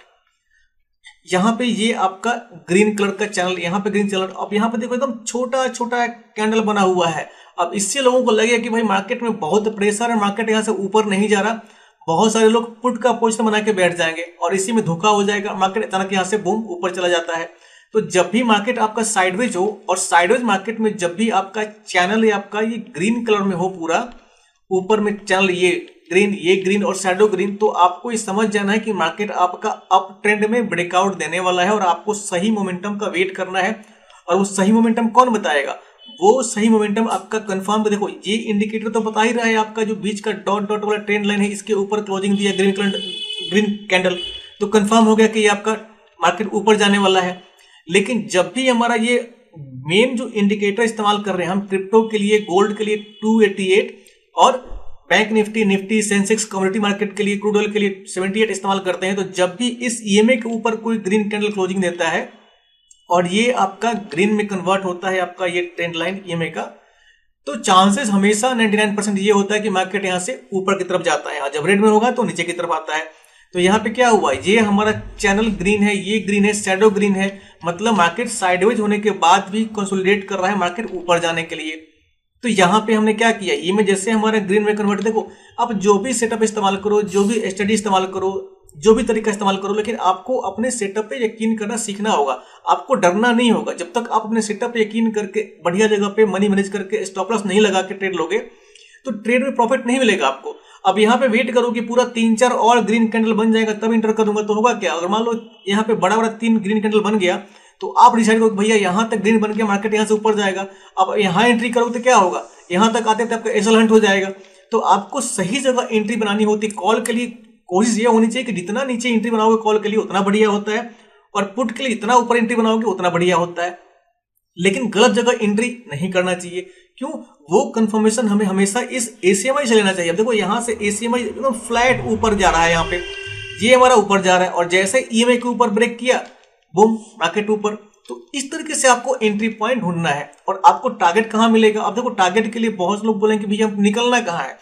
यहाँ पे ये आपका ग्रीन कलर का चैनल, यहाँ पे ग्रीन चैनल, अब यहाँ पे देखो एकदम छोटा छोटा कैंडल बना हुआ है। अब इससे लोगों को लगेगा कि भाई मार्केट में बहुत प्रेशर है, मार्केट यहाँ से ऊपर नहीं जा रहा, बहुत सारे लोग पुट का पोजीशन बना के बैठ जाएंगे और इसी में धोखा हो जाएगा, मार्केट अचानक यहाँ से बूम ऊपर चला जाता है। तो जब भी मार्केट आपका साइडवेज हो, और साइडवेज मार्केट में जब भी आपका चैनल आपका ये ग्रीन कलर में हो, पूरा ऊपर में चैनल ये ग्रीन और शैडो ग्रीन, तो आपको ये समझ जाना है कि मार्केट आपका अप ट्रेंड में ब्रेकआउट देने वाला है और आपको सही मोमेंटम का वेट करना है। और वो सही मोमेंटम कौन बताएगा, वो सही मोमेंटम आपका कंफर्म। देखो ये इंडिकेटर तो बता ही रहा है, आपका जो बीच का डॉट डॉट वाला ट्रेंड लाइन है, इसके ऊपर क्लोजिंग दिया ग्रीन कैंडल, तो कंफर्म हो गया कि ये आपका मार्केट ऊपर जाने वाला है। लेकिन जब भी हमारा ये मेन जो इंडिकेटर इस्तेमाल कर रहे हैं हम क्रिप्टो के लिए, गोल्ड के लिए 288 और bank Nifty Sensex community market के लिए, क्रूड ऑयल के लिए 78 इस्तेमाल करते हैं, तो जब भी इस ईएमए के ऊपर कोई ग्रीन कैंडल क्लोजिंग देता है और ये आपका ग्रीन में कन्वर्ट होता है, आपका ये ट्रेंड लाइन ईएमए का, तो चांसेस हमेशा 99% ये होता है कि मार्केट यहाँ से ऊपर की तरफ जाता है। जब रेड में होगा तो नीचे की तरफ आता है। तो यहाँ पे क्या हुआ, ये हमारा चैनल ग्रीन है, ये ग्रीन है, शैडो ग्रीन है, मतलब मार्केट साइडवेज होने के बाद भी कंसोलिडेट कर रहा है मार्केट ऊपर जाने के लिए। तो यहाँ पे हमने क्या किया, ये में जैसे हमारा ग्रीन में कन्वर्ट, देखो आप जो भी सेटअप इस्तेमाल करो, जो भी स्टडी इस्तेमाल करो, जो भी तरीका इस्तेमाल करो, लेकिन आपको अपने सेटअप पे यकीन करना सीखना होगा। आपको डरना नहीं होगा। जब तक आप अपने सेटअप पे यकीन करके बढ़िया जगह पे मनी मैनेज करके स्टॉप लॉस नहीं लगा के ट्रेड लोगे, तो ट्रेड में प्रॉफिट नहीं मिलेगा आपको। अब यहाँ पे वेट करो कि पूरा 3-4 और ग्रीन कैंडल बन जाएगा तब इंटर करूंगा, तो होगा क्या? अगर मान लो यहाँ पे बड़ा बड़ा 3 ग्रीन कैंडल बन गया तो आप डिसाइड करो भैया यहाँ तक ग्रीन बन गया, मार्केट यहाँ से ऊपर जाएगा। अब यहाँ एंट्री करो तो क्या होगा, यहाँ तक आते तक एसएल हंट हो जाएगा। तो आपको सही जगह एंट्री बनानी होती है। कॉल के लिए कोशिश ये होनी चाहिए कि जितना नीचे एंट्री बनाओगे कॉल के लिए उतना बढ़िया होता है, और पुट के लिए जितना ऊपर एंट्री बनाओगे उतना बढ़िया होता है। लेकिन गलत जगह एंट्री नहीं करना चाहिए। क्यों? वो कंफर्मेशन हमें हमेशा इस एसीएमआई से लेना चाहिए। अब देखो यहाँ से एसीएमआई एकदम फ्लैट ऊपर जा रहा है, यहाँ पे ये हमारा ऊपर जा रहा है, और जैसे ईएमआई के ऊपर ब्रेक किया बूम मार्केट ऊपर। तो इस तरीके से आपको एंट्री पॉइंट ढूंढना है। और आपको टारगेट कहाँ मिलेगा? अब देखो टारगेट के लिए बहुत लोग बोलेंगे भैया निकलना कहाँ है।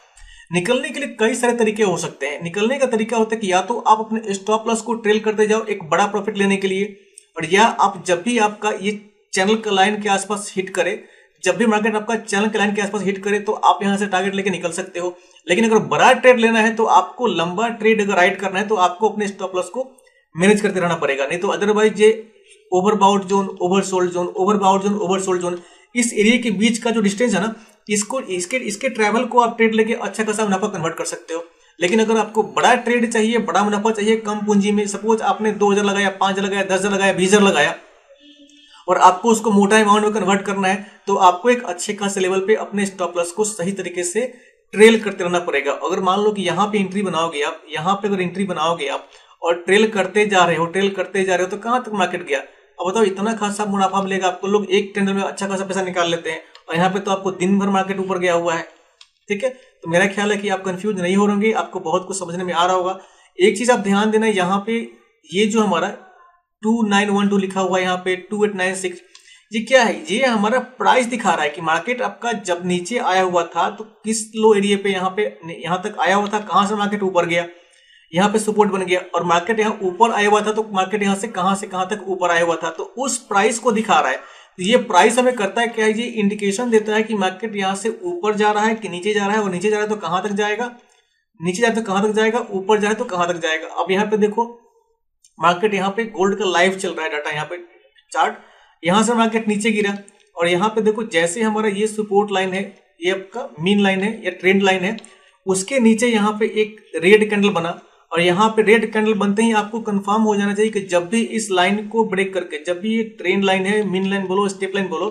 निकलने के लिए कई सारे तरीके हो सकते हैं। निकलने का तरीका होता है कि या तो आप अपने स्टॉप लॉस को ट्रेल करते जाओ एक बड़ा प्रॉफिट लेने के लिए, और या आप जब भी आपका ये चैनल का लाइन के आसपास हिट करे, जब भी मार्केट आपका चैनल के लाइन के आसपास हिट करे तो आप यहां से टारगेट लेके निकल सकते हो। लेकिन अगर बड़ा ट्रेड लेना है तो आपको लंबा ट्रेड अगर राइड करना है तो आपको अपने स्टॉप लॉस को मैनेज करते रहना पड़ेगा। नहीं तो अदरवाइज ये overbought zone, oversold zone, overbought zone, oversold zone, इस एरिया के बीच का जो डिस्टेंस है ना, इसके ट्रैवल को आप ट्रेड लेके अच्छा खासा मुनाफा कन्वर्ट कर सकते हो। लेकिन अगर आपको बड़ा ट्रेड चाहिए, बड़ा मुनाफा चाहिए कम पूंजी में, सपोज आपने 2000 लगाया, 5000 लगाया, 10,000 लगाया, 20,000 लगाया, और आपको उसको मोटा अमाउंट में कन्वर्ट करना है, तो आपको एक अच्छे खासे लेवल पे अपने स्टॉप लॉस को सही तरीके से ट्रेल करते रहना पड़ेगा। अगर मान लो कि यहाँ पे एंट्री बनाओगे आप, यहाँ पे अगर एंट्री बनाओगे आप और ट्रेल करते जा रहे हो, ट्रेल करते जा रहे हो, तो कहाँ तक मार्केट गया? अब बताओ इतना खासा मुनाफा मिलेगा आपको। लोग एक कैंडल में अच्छा खासा पैसा निकाल लेते हैं, और यहाँ पे तो आपको दिन भर मार्केट ऊपर गया हुआ है। ठीक है, तो मेरा ख्याल है कि आप कंफ्यूज नहीं हो होंगे, आपको बहुत कुछ समझने में आ रहा होगा। एक चीज आप ध्यान देना, यहाँ पे ये जो हमारा 2912 लिखा हुआ है, यहाँ पे 2896, ये क्या है? ये हमारा प्राइस दिखा रहा है कि मार्केट आपका जब नीचे आया हुआ था तो किस लो एरिया पे यहाँ तक आया हुआ था, कहां से मार्केट ऊपर गया, यहाँ पे सपोर्ट बन गया, और मार्केट यहाँ ऊपर आया हुआ था तो मार्केट यहाँ से कहां तक ऊपर आया हुआ था, तो उस प्राइस को दिखा रहा है। तो ये प्राइस हमें करता है क्या? ये इंडिकेशन देता है कि मार्केट यहाँ से ऊपर जा रहा है कि नीचे जा रहा है, और नीचे जा रहा है तो कहां तक जाएगा, नीचे जाए तो कहां तक जाएगा, ऊपर जाए तो कहां तक जाएगा। अब यहाँ पे देखो मार्केट यहाँ पे गोल्ड का लाइव चल रहा है डाटा, यहाँ पे चार्ट, यहाँ से मार्केट नीचे गिरा, और यहाँ पे देखो जैसे हमारा ये सपोर्ट लाइन है, ये आपका मीन लाइन है या ट्रेंड लाइन है, उसके नीचे यहाँ पे एक रेड कैंडल बना, और यहाँ पे रेड कैंडल बनते ही आपको कंफर्म हो जाना चाहिए कि जब भी इस लाइन को ब्रेक करके, जब भी ये ट्रेंड लाइन है, मीन लाइन बोलो, स्टेप लाइन बोलो,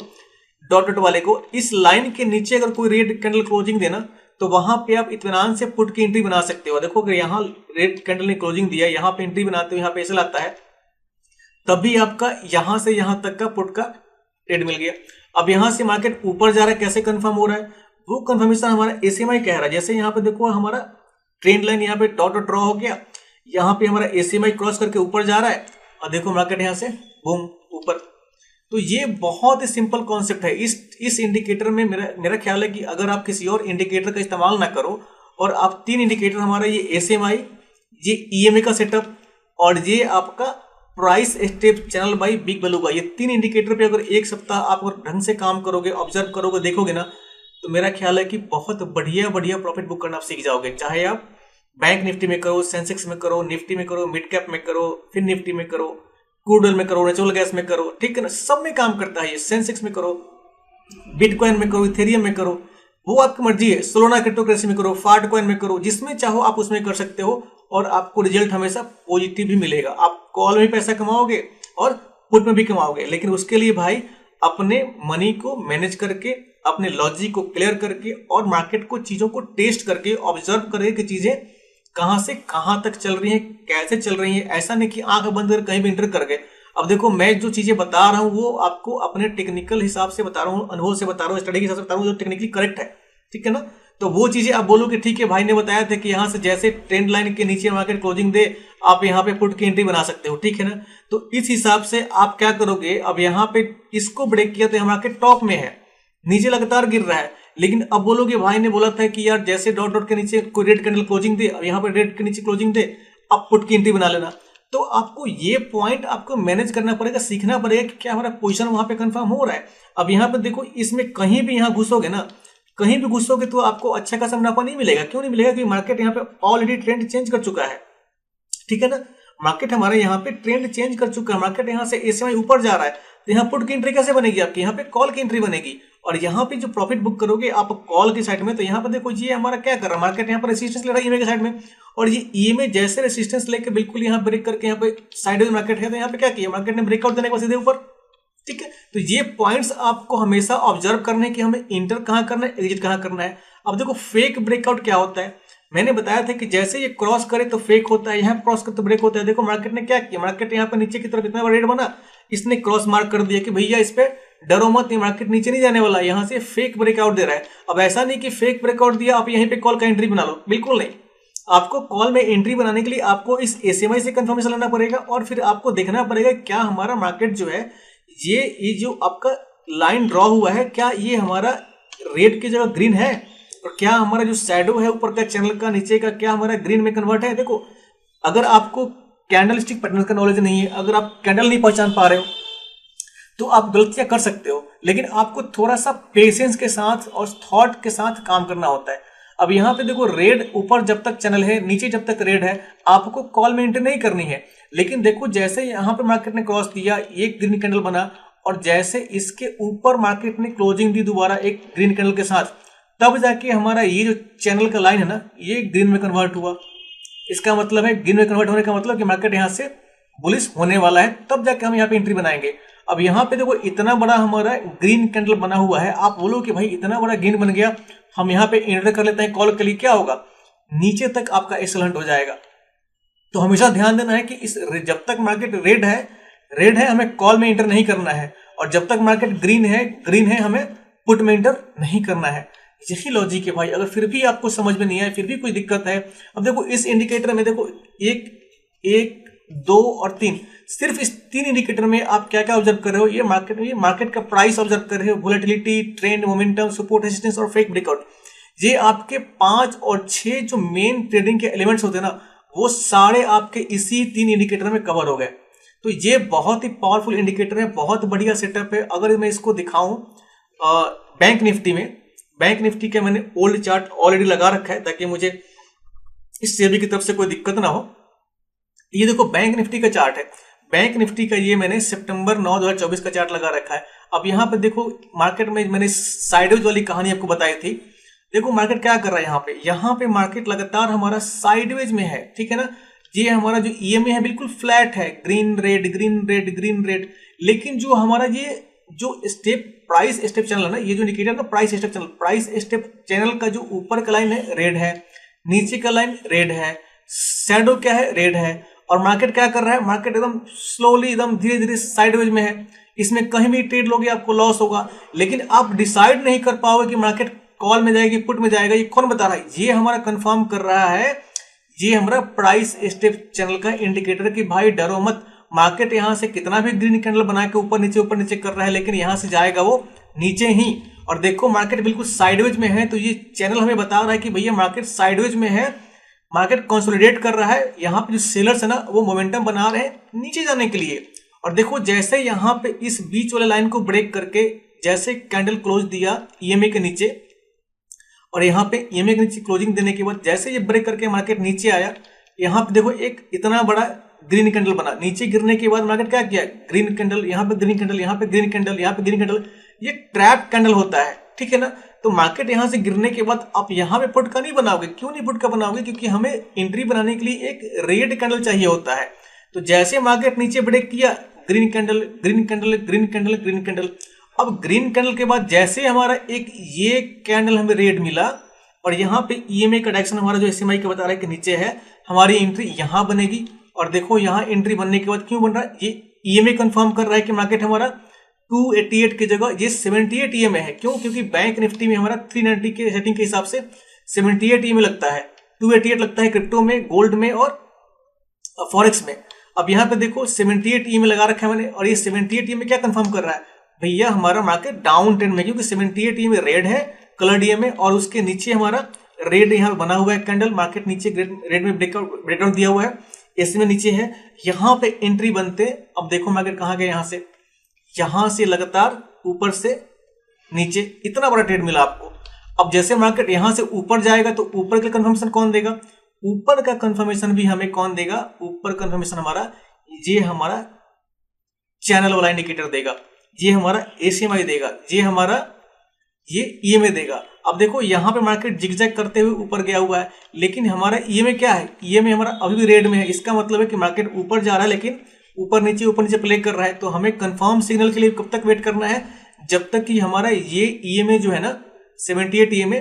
डॉट डॉट वाले को, इस लाइन के नीचे अगर कोई रेड कैंडल क्लोजिंग देना तो वहां पे आप इत्मीनान से पुट की एंट्री बना सकते हो। देखो अगर यहाँ रेड कैंडल ने क्लोजिंग दिया, यहाँ पे एंट्री बनाते हो, यहाँ पे ऐसा आता है, तभी आपका यहां से यहां तक का पुट का ट्रेड मिल गया। अब यहां से मार्केट ऊपर जा रहा है, कैसे कंफर्म हो रहा है? वो कंफर्मेशन हमारा एसीएमआई कह रहा है। जैसे यहाँ पे देखो हमारा ट्रेंड लाइन यहाँ पे डॉट ड्रॉ हो गया, यहाँ पे हमारा एसीएमआई क्रॉस करके ऊपर जा रहा है, और देखो मार्केट यहाँ से बूम ऊपर। तो ये बहुत ही सिंपल कॉन्सेप्ट है। इस इंडिकेटर में मेरा ख्याल है कि अगर आप किसी और इंडिकेटर का इस्तेमाल ना करो, और आप 3 इंडिकेटर हमारा ये एसएमआई, ये ईएमए का सेटअप, और ये आपका price step channel by big value का, ये 3 इंडिकेटर पे अगर एक सप्ताह आप अगर ढंग से काम करोगे, ऑब्जर्व करोगे, देखोगे ना, तो मेरा ख्याल है कि बहुत बढ़िया प्रॉफिट बुक करना आप सीख जाओगे। चाहे आप बैंक निफ्टी में करो, सेंसेक्स में करो, निफ्टी में करो, मिड कैप में करो, फिर निफ्टी में करो, क्रूड ऑयल में करो, नेचुरल गैस में करो, ठीक है ना, सब में काम करता है ये। सेंसेक्स में करो, बिटकॉइन में करो, इथेरियम में करो, वो आपकी मर्जी है। सोलोना क्रिप्टोकरेंसी में करो, फाट कॉइन में करो, जिसमें चाहो आप उसमें कर सकते हो, और आपको रिजल्ट हमेशा पॉजिटिव भी मिलेगा। आप कॉल में पैसा कमाओगे और पुट में भी कमाओगे, लेकिन उसके लिए भाई अपने मनी को मैनेज करके, अपने लॉजिक को क्लियर करके, और मार्केट को चीजों को टेस्ट करके, ऑब्जर्व करके कि चीजें कहां से कहां तक चल रही हैं, कैसे चल रही हैं। ऐसा नहीं कि आंख बंद कर कहीं भी इंटर कर गए। अब देखो मैं जो चीजें बता रहा हूं वो आपको अपने टेक्निकल हिसाब से बता रहा हूं, अनुभव से बता रहा हूं, स्टडी के हिसाब से बता रहा हूं, जो टेक्निकली करेक्ट है, ठीक है ना। तो वो चीजें आप बोलो कि ठीक है भाई ने बताया था कि यहाँ से जैसे ट्रेंड लाइन के नीचे मार्केट क्लोजिंग दे, आप यहाँ पे पुट की एंट्री बना सकते हो, ठीक है ना। तो इस हिसाब से आप क्या करोगे, अब यहाँ पे इसको ब्रेक किया तो मार्केट टॉप में है, नीचे लगातार गिर रहा है, लेकिन अब बोलोगे भाई ने बोला था कि यार जैसे डॉट डॉट के नीचे कोई रेड कैंडल क्लोजिंग दे, अब यहाँ पे रेड के नीचे क्लोजिंग दे, अब पुट की एंट्री बना लेना। तो आपको ये पॉइंट आपको मैनेज करना पड़ेगा, सीखना पड़ेगा कि क्या हमारा पोजीशन वहां पे कंफर्म हो रहा है। अब यहाँ पे देखो, इसमें कहीं भी यहाँ घुसोगे ना, कहीं भी घुसोगे तो आपको अच्छा खासा मुनाफा नहीं मिलेगा। क्यों नहीं मिलेगा? क्योंकि मार्केट यहाँ पे ऑलरेडी ट्रेंड चेंज कर चुका है, ठीक है ना। मार्केट हमारे यहाँ पे ट्रेंड चेंज कर चुका है, मार्केट यहाँ से एसएमआई ऊपर जा रहा है, तो यहाँ पुट की एंट्री कैसे बनेगी आपकी? यहाँ पे कॉल की एंट्री बनेगी, और यहाँ पे जो प्रॉफिट बुक करोगे आप कॉल की साइड में, तो यहाँ पे देखो ये हमारा क्या कर रहा है, मार्केट यहाँ पर रेसिस्टेंस ले रहा है ईएमए के साइड में, और ये ईएमए जैसे रेसिस्टेंस लेके बिल्कुल यहाँ ब्रेक करके यहाँ पे साइडवेज मार्केट है, तो यहाँ पे क्या किया मार्केट ने ब्रेकआउट देने के बाद सीधे ऊपर। ठीक है, तो ये पॉइंट्स आपको हमेशा ऑब्जर्व करने की हमें इंटर कहाँ करना है, एग्जिट कहाँ करना है। अब देखो फेक ब्रेकआउट क्या होता है, मैंने बताया था कि जैसे ये क्रॉस करे तो फेक होता है, यहाँ क्रॉस करे तो ब्रेक होता है। देखो मार्केट ने क्या किया, मार्केट यहाँ पर नीचे की तरफ इतना बड़ा रेड बना, इसने क्रॉस मार्क कर दिया कि भैया इस पे डरो मत, ये मार्केट नीचे नहीं जाने वाला, यहाँ से फेक ब्रेकआउट दे रहा है। अब ऐसा नहीं कि फेक ब्रेकआउट दिया आप यहीं पे कॉल का एंट्री बना लो, बिल्कुल नहीं। आपको कॉल में एंट्री बनाने के लिए आपको इस एसएमआई से कंफर्मेशन लेना पड़ेगा, और फिर आपको देखना पड़ेगा क्या हमारा मार्केट जो है ये जो आपका लाइन ड्रॉ हुआ है, क्या ये हमारा रेड की जगह ग्रीन है, और क्या हमारा जो शैडो है ऊपर का चैनल का नीचे का क्या हमारा ग्रीन में कन्वर्ट है। देखो अगर आपको कैंडल स्टिक पैटर्न का नॉलेज नहीं है, अगर आप कैंडल नहीं पहचान पा रहे हो तो आप गलतियां कर सकते हो, लेकिन आपको थोड़ा सा पेशेंस के साथ और थॉट के साथ काम करना होता है। अब यहाँ पे देखो रेड ऊपर जब तक चैनल है, नीचे जब तक रेड है, आपको कॉल में एंट्री नहीं करनी है। लेकिन देखो जैसे यहाँ पे मार्केट ने क्रॉस दिया, एक ग्रीन कैंडल बना, और जैसे इसके ऊपर मार्केट ने क्लोजिंग दी दोबारा एक ग्रीन कैंडल के साथ, तब जाके हमारा ये जो चैनल का लाइन है ना, ये ग्रीन में कन्वर्ट हुआ। इसका मतलब है ग्रीन में कन्वर्ट होने का मतलब कि मार्केट यहाँ से बुलिश होने वाला है, तब जाके हम यहाँ पे एंट्री बनाएंगे। अब यहाँ पे देखो इतना बड़ा हमारा ग्रीन कैंडल बना हुआ है, आप बोलो कि भाई इतना बड़ा ग्रीन बन गया, हम यहाँ पे एंटर कर लेते हैं कॉल के लिए, क्या होगा, नीचे तक आपका एक्सेलेंट हो जाएगा। तो हमेशा ध्यान देना है कि इस जब तक मार्केट रेड है हमें कॉल में एंटर नहीं करना है, और जब तक मार्केट ग्रीन है हमें पुट में एंटर नहीं करना है। यही लॉजिक है भाई। अगर फिर भी आपको समझ में नहीं आए, फिर भी कोई दिक्कत है, अब देखो इस इंडिकेटर में देखो एक 2 और 3, सिर्फ इस 3 इंडिकेटर में आप क्या क्या ऑब्जर्व कर रहे हो, ये मार्केट का प्राइस ऑब्जर्व कर रहे हो, volatility, trend, momentum, support, resistance और फेक ब्रेकआउट। ये आपके 5 और 6 जो मेन ट्रेडिंग के एलिमेंट्स होते हैं ना, वो सारे आपके इसी 3 इंडिकेटर में कवर हो गए। तो ये बहुत ही पावरफुल इंडिकेटर है, बहुत बढ़िया सेटअप है। अगर मैं इसको दिखाऊं बैंक निफ्टी का मैंने ओल्ड चार्ट ऑलरेडी लगा रखा है ताकि मुझे इस सेबी की तरफ से कोई दिक्कत ना हो। ये देखो बैंक निफ्टी का चार्ट है, बैंक निफ्टी का ये मैंने सितंबर 9 2024 का चार्ट लगा रखा है। अब यहाँ पे देखो मार्केट में मैंने साइडवेज वाली कहानी आपको बताई थी। देखो मार्केट क्या कर रहा है, यहाँ पे मार्केट लगातार हमारा साइडवेज में है, ठीक है ना। ये हमारा जो ईएमए है बिल्कुल फ्लैट है, green red green red green red, लेकिन जो हमारा ये जो प्राइस स्टेप चैनल है ना, ये जो इंडिकेटर ना प्राइस स्टेप चैनल का जो ऊपर का लाइन है रेड है, नीचे का लाइन रेड है, शैडो क्या है रेड है, और मार्केट क्या कर रहा है, मार्केट एकदम स्लोली एकदम धीरे धीरे साइडवेज में है। इसमें कहीं भी ट्रेड लोगे आपको लॉस होगा, लेकिन आप डिसाइड नहीं कर पाओगे कि मार्केट कॉल में जाएगी पुट में जाएगा। ये कौन बता रहा है, ये हमारा कंफर्म कर रहा है, ये हमारा प्राइस स्टेप चैनल का इंडिकेटर कि भाई डरो मत, मार्केट यहां से कितना भी ग्रीन कैंडल बना के ऊपर नीचे कर रहा है, लेकिन यहां से जाएगा वो नीचे ही। और देखो मार्केट बिल्कुल साइडवेज में है, तो ये चैनल हमें बता रहा है कि भैया मार्केट साइडवेज में है, मार्केट कंसोलिडेट कर रहा है। यहाँ पे जो सेलर्स है ना वो मोमेंटम बना रहे हैं नीचे जाने के लिए। और देखो जैसे यहाँ पे इस बीच वाले लाइन को ब्रेक करके जैसे कैंडल क्लोज दिया ईएमए के नीचे, और यहाँ पे ईएमए के नीचे क्लोजिंग देने के बाद जैसे ये ब्रेक करके मार्केट नीचे आया, यहाँ पे देखो एक इतना बड़ा ग्रीन कैंडल बना। नीचे गिरने के बाद मार्केट क्या किया, ग्रीन कैंडल, यहाँ पे ग्रीन कैंडल, यहाँ पे ग्रीन कैंडल, यहाँ पे ग्रीन कैंडल, ये ट्रैप कैंडल होता है, ठीक है ना। तो मार्केट यहां से गिरने के बाद आप यहां पे पुट का नहीं बनाओगे। क्यों नहीं पुट का बनाओगे, क्योंकि हमें एंट्री बनाने के लिए एक रेड कैंडल चाहिए होता है। तो जैसे मार्केट नीचे ब्रेक किया, green candle green candle green candle green candle, अब ग्रीन कैंडल के बाद जैसे हमारा एक ये कैंडल हमें रेड मिला, और यहाँ पे ईएमए का डायरेक्शन हमारा जो एसएमआई का बता रहा है कि नीचे है, हमारी एंट्री यहां बनेगी। और देखो यहाँ एंट्री बनने के बाद क्यों बन रहा है, ये ईएमए कंफर्म कर रहा है कि मार्केट हमारा 288 की जगह ये 78 ईएमए है। क्यों, क्योंकि बैंक निफ्टी में हमारा 390 के सेटिंग के हिसाब से 78 ईएमए लगता है, 288 लगता है क्रिप्टो में, गोल्ड में और फॉरेक्स में। अब यहाँ पे देखो 78 ईएमए लगा रखा है मैंने, और ये 78 ईएमए क्या कंफर्म कर रहा है, भैया हमारा मार्केट डाउन ट्रेंड में, क्योंकि 78 ईएमए रेड है कलर्ड ईएमए, और उसके नीचे हमारा रेड यहाँ बना हुआ है कैंडल, मार्केट नीचे रेड में ब्रेकआउट दिया हुआ है, इसमें नीचे है, यहाँ पे एंट्री बनते। अब देखो मार्केट कहाँ गया, यहां से लगातार ऊपर से नीचे इतना बड़ा ट्रेड मिला आपको। अब जैसे मार्केट यहां से ऊपर जाएगा तो ऊपर का कंफर्मेशन कौन देगा, ऊपर का कंफर्मेशन भी हमें कौन देगा, ऊपर कंफर्मेशन हमारा ये हमारा चैनल वाला इंडिकेटर देगा, ये हमारा एसएमआई देगा, ये हमारा ये ईएमए देगा। अब देखो यहाँ पे मार्केट जिगजैग करते हुए ऊपर गया हुआ है, लेकिन हमारा ईएमए क्या है, ईएमए हमारा अभी भी रेड में है। इसका मतलब है कि मार्केट ऊपर जा रहा है लेकिन ऊपर नीचे प्ले कर रहा है। तो हमें कंफर्म सिग्नल के लिए कब तक वेट करना है, जब तक कि हमारा ये ईएमए जो है ना 78 ईएमए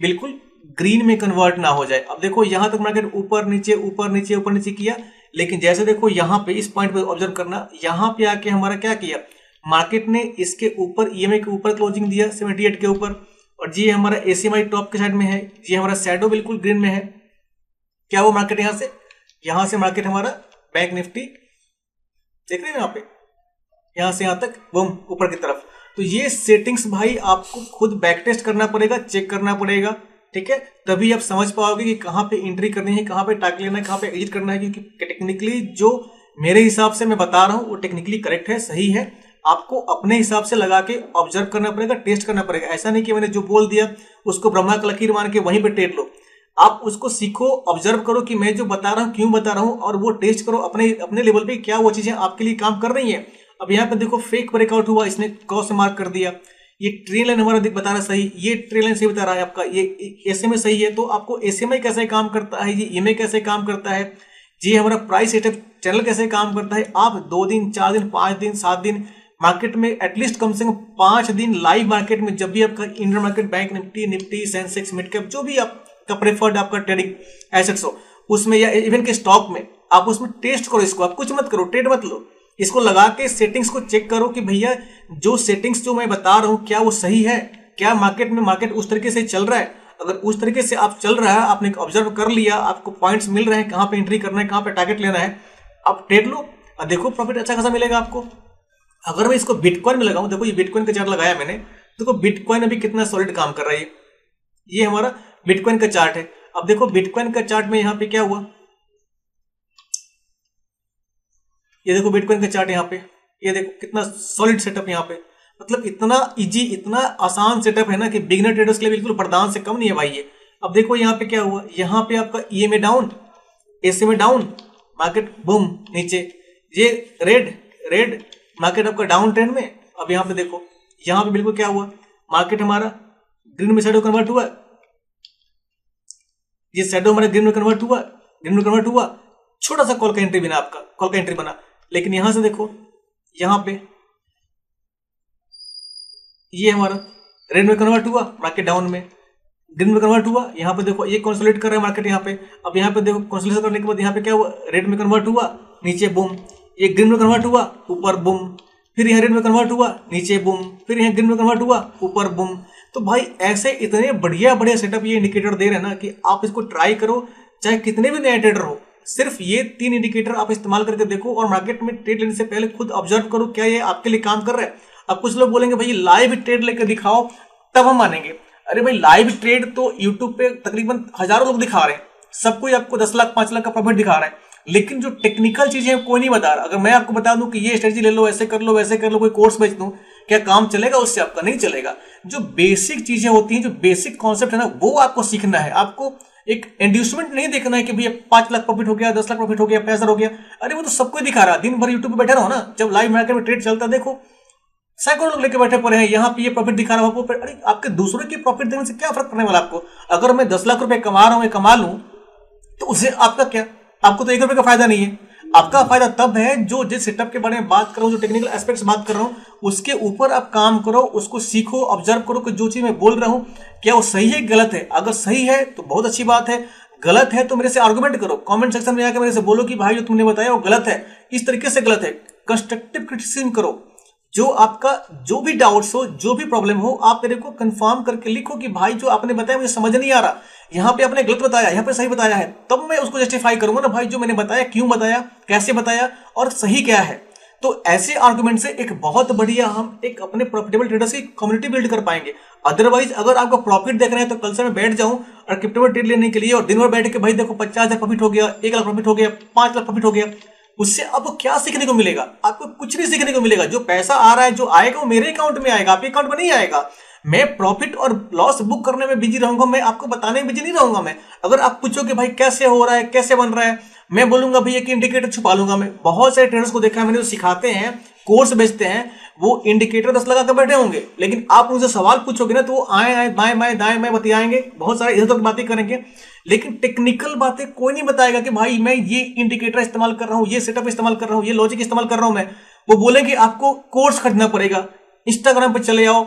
बिल्कुल ग्रीन में कन्वर्ट ना हो जाए। अब देखो यहाँ तक मार्केट ऊपर नीचे किया, लेकिन जैसे देखो यहाँ पे इस पॉइंट पे ऑब्जर्व करना, यहाँ पे आके हमारा क्या किया, मार्केट ने इसके ऊपर ईएमए के ऊपर क्लोजिंग दिया 78 के ऊपर, और जी हमारा एसीएमआई टॉप के साइड में है, जी हमारा शैडो बिल्कुल ग्रीन में है। क्या वो मार्केट यहाँ से मार्केट हमारा बैंक निफ्टी देख रहे हैं यहाँ पे, यहाँ से यहाँ तक बूम ऊपर की तरफ। तो ये सेटिंग्स भाई आपको खुद बैक टेस्ट करना पड़ेगा, चेक करना पड़ेगा, ठीक है, तभी आप समझ पाओगे कि कहाँ पे एंट्री करनी है, कहाँ पे टारगेट लेना है, कहाँ पे एग्जिट करना है। क्योंकि टेक्निकली जो मेरे हिसाब से मैं बता रहा हूँ वो टेक्निकली करेक्ट है, सही है। आपको अपने हिसाब से लगा के ऑब्जर्व करना पड़ेगा, टेस्ट करना पड़ेगा। ऐसा नहीं कि मैंने जो बोल दिया उसको ब्रह्मा का लकीर मान के वहीं पे ट्रेड लो। आप उसको सीखो, ऑब्जर्व करो कि मैं जो बता रहा हूँ क्यों बता रहा हूँ, और वो टेस्ट करो अपने लेवल पे क्या वो चीजें आपके लिए काम कर रही है। अब यहाँ पे देखो फेक ब्रेकआउट हुआ, इसने क्रॉस मार्क कर दिया। ये ट्रेन लाइन हमारा बता रहा है सही, ये ट्रेन लाइन सही बता रहा है आपका, ये एसएमए सही है। तो आपको एसएमए कैसे काम करता है, ये ईएमए कैसे काम करता है, ये हमारा प्राइस सेटअप चैनल कैसे काम करता है, आप 2 दिन 4 दिन 5 दिन 7 दिन मार्केट में एटलीस्ट कम से कम 5 दिन लाइव मार्केट में, जब भी आपका Indian market bank Nifty Sensex mid cap जो भी आपका प्रेफर्ड आपका ट्रेडिंग एसेट्स हो उसमें, या इवन के स्टॉक में, आप उसमें टेस्ट करो इसको। आप कुछ मत करो, ट्रेड मत लो, इसको लगा के सेटिंग्स को चेक करो कि भैया जो सेटिंग्स जो मैं बता रहा हूँ क्या वो सही है, क्या मार्केट उस तरीके से चल रहा है। अगर उस तरीके से आप चल रहा है, आपने ऑब्जर्व कर लिया, आपको पॉइंट्स मिल रहे हैं, कहाँ पे एंट्री करना है, कहाँ पे टारगेट लेना है, आप ट्रेड लो और देखो प्रॉफिट अच्छा खासा मिलेगा आपको। अगर मैं इसको बिटकॉइन में लगाऊं, देखो ये बिटकॉइन का चार्ट लगाया मैंने, देखो बिटकॉइन अभी कितना सॉलिड काम कर रहा है। ये हमारा बिटकॉइन का चार्ट है। अब देखो बिटकॉइन का चार्ट में यहाँ पे क्या हुआ, ये देखो बिटकॉइन का चार्ट यहाँ पे, ये देखो कितना सॉलिड सेटअप यहाँ पे, मतलब इतना इजी, इतना आसान सेटअप है ना कि बिगिनर ट्रेडर्स के लिए बिल्कुल वरदान से कम नहीं है भाई ये। अब देखो यहाँ पे क्या हुआ, यहाँ पे आपका EMA down, SMA down, market boom नीचे, ये रेड मार्केट आपका डाउन ट्रेंड में। अब यहाँ पे देखो, यहाँ पे बिल्कुल क्या हुआ, मार्केट हमारा ग्रीन में शैडो कन्वर्ट हुआ, ये शैडो हमारा ग्रीन में कन्वर्ट हुआ, छोटा सा कॉल का एंट्री बना, आपका कॉल का एंट्री बना। लेकिन यहां से देखो, यहाँ पे ये हमारा रेड में कन्वर्ट हुआ, मार्केट डाउन में, ग्रीन में कन्वर्ट हुआ। यहाँ पे देखो ये कंसोलिडेट कर रहा है मार्केट यहाँ पे। अब यहाँ पे देखो कंसोलिडेशन करने के बाद यहाँ पे क्या हुआ, रेड में कन्वर्ट हुआ, नीचे बूम, ये ग्रीन में कन्वर्ट हुआ, ऊपर बूम, फिर यहाँ रेड में कन्वर्ट हुआ, नीचे बूम, फिर यहाँ ग्रीन में कन्वर्ट हुआ, ऊपर बूम। तो भाई ऐसे इतने बढ़िया सेटअप ये इंडिकेटर दे रहे हैं ना कि आप इसको ट्राई करो, चाहे कितने भी नए ट्रेडर हो, सिर्फ ये 3 इंडिकेटर आप इस्तेमाल करके देखो और मार्केट में ट्रेड लेने से पहले खुद ऑब्जर्व करो क्या ये आपके लिए काम कर रहा है। अब कुछ लोग बोलेंगे भाई लाइव ट्रेड लेकर दिखाओ तब हम मानेंगे। अरे भाई लाइव ट्रेड तो यूट्यूब पे तकरीबन हजारों लोग दिखा रहे हैं, सब कोई आपको 10 लाख 5 लाख का प्रॉफिट दिखा रहा है, लेकिन जो टेक्निकल चीजें कोई नहीं बता रहा। अगर मैं आपको बता दूं कि ये स्ट्रेटजी ले लो, ऐसे कर लो, वैसे कर लो, कोई कोर्स बेच दूं, क्या काम चलेगा उससे? आपका नहीं चलेगा। जो बेसिक चीजें होती हैं, जो बेसिक कॉन्सेप्ट है ना, वो आपको सीखना है। आपको एक इंड्यूसमेंट नहीं देखना है कि भैया 5 लाख प्रॉफिट हो गया, 10 लाख प्रॉफिट हो गया, 50 हो गया। अरे वो तो सबको दिखा रहा है, दिन भर यूट्यूब पे बैठे रहो ना, जब लाइव मार्केट में ट्रेड चलता है देखो सैकड़ों लोग लेके बैठे पड़े हैं, यहाँ पे ये प्रॉफिट दिखा रहा हूं। अरे आपके दूसरों की प्रॉफिट देने से क्या फर्क पड़ने वाला आपको? अगर मैं 10 लाख रुपए कमा रहा हूं, कमा लूं, तो उससे आपका क्या? आपको तो 1 रुपए का फायदा नहीं है। आपका फायदा तब है जो जिस सेटअप के बारे में बात कर रहा हूं, जो टेक्निकल एस्पेक्ट्स बात कर रहा हूं, उसके ऊपर आप काम करो, उसको सीखो, ऑब्जर्व करो कि जो चीज मैं बोल रहा हूं क्या वो सही है गलत है। अगर सही है तो बहुत अच्छी बात है, गलत है तो मेरे से आर्गुमेंट करो, कमेंट सेक्शन में आकर मेरे से बोलो कि भाई जो तुमने बताया वो गलत है, इस तरीके से गलत है। कंस्ट्रक्टिव क्रिटिसिज्म करो, जो आपका जो भी डाउट्स हो, जो भी प्रॉब्लम हो, आप मेरे को कंफर्म करके लिखो कि भाई जो आपने बताया मुझे समझ नहीं आ रहा, यहाँ पे आपने गलत बताया, यहाँ पे सही बताया है, तब मैं उसको जस्टिफाई करूंगा ना भाई जो मैंने बताया क्यों बताया, कैसे बताया और सही क्या है। तो ऐसे आर्गुमेंट से एक बहुत बढ़िया हम एक अपने प्रॉफिटेबल ट्रेडर्स की कम्युनिटी बिल्ड कर पाएंगे। अदरवाइज अगर आपको प्रॉफिट देखना है तो कल से मैं बैठ जाऊं और क्रिप्टो में ट्रेड लेने के लिए और दिन भर बैठ के भाई देखो 50,000 प्रॉफिट हो गया, 1 लाख प्रॉफिट हो गया, 5 लाख प्रॉफिट हो गया, उससे आपको क्या सीखने को मिलेगा? आपको कुछ नहीं सीखने को मिलेगा। जो पैसा आ रहा है, जो आएगा वो मेरे अकाउंट में आएगा, आपके अकाउंट में नहीं आएगा। मैं प्रॉफिट और लॉस बुक करने में बिजी रहूंगा, मैं आपको बताने में बिजी नहीं रहूंगा। मैं अगर आप पूछोगे भाई कैसे हो रहा है, कैसे बन रहा है, मैं बोलूंगा भैया कि इंडिकेटर छुपा लूंगा। मैं बहुत सारे ट्रेडर्स को देखा है मैंने, जो सिखाते हैं कोर्स बेचते हैं वो इंडिकेटर 10 लगा कर बैठे होंगे, लेकिन आप उनसे सवाल पूछोगे ना तो वो आए आए बाएं बाएं दाएं बाएं बतियाएंगे, बहुत सारे इधर उधर बातें करेंगे, लेकिन टेक्निकल बातें कोई नहीं बताएगा कि भाई मैं ये इंडिकेटर इस्तेमाल कर रहा हूँ, ये सेटअप इस्तेमाल कर रहा हूँ, ये लॉजिक इस्तेमाल कर रहा हूं मैं। वो बोलेंगे आपको कोर्स खरीदना पड़ेगा, इंस्टाग्राम पर चले जाओ,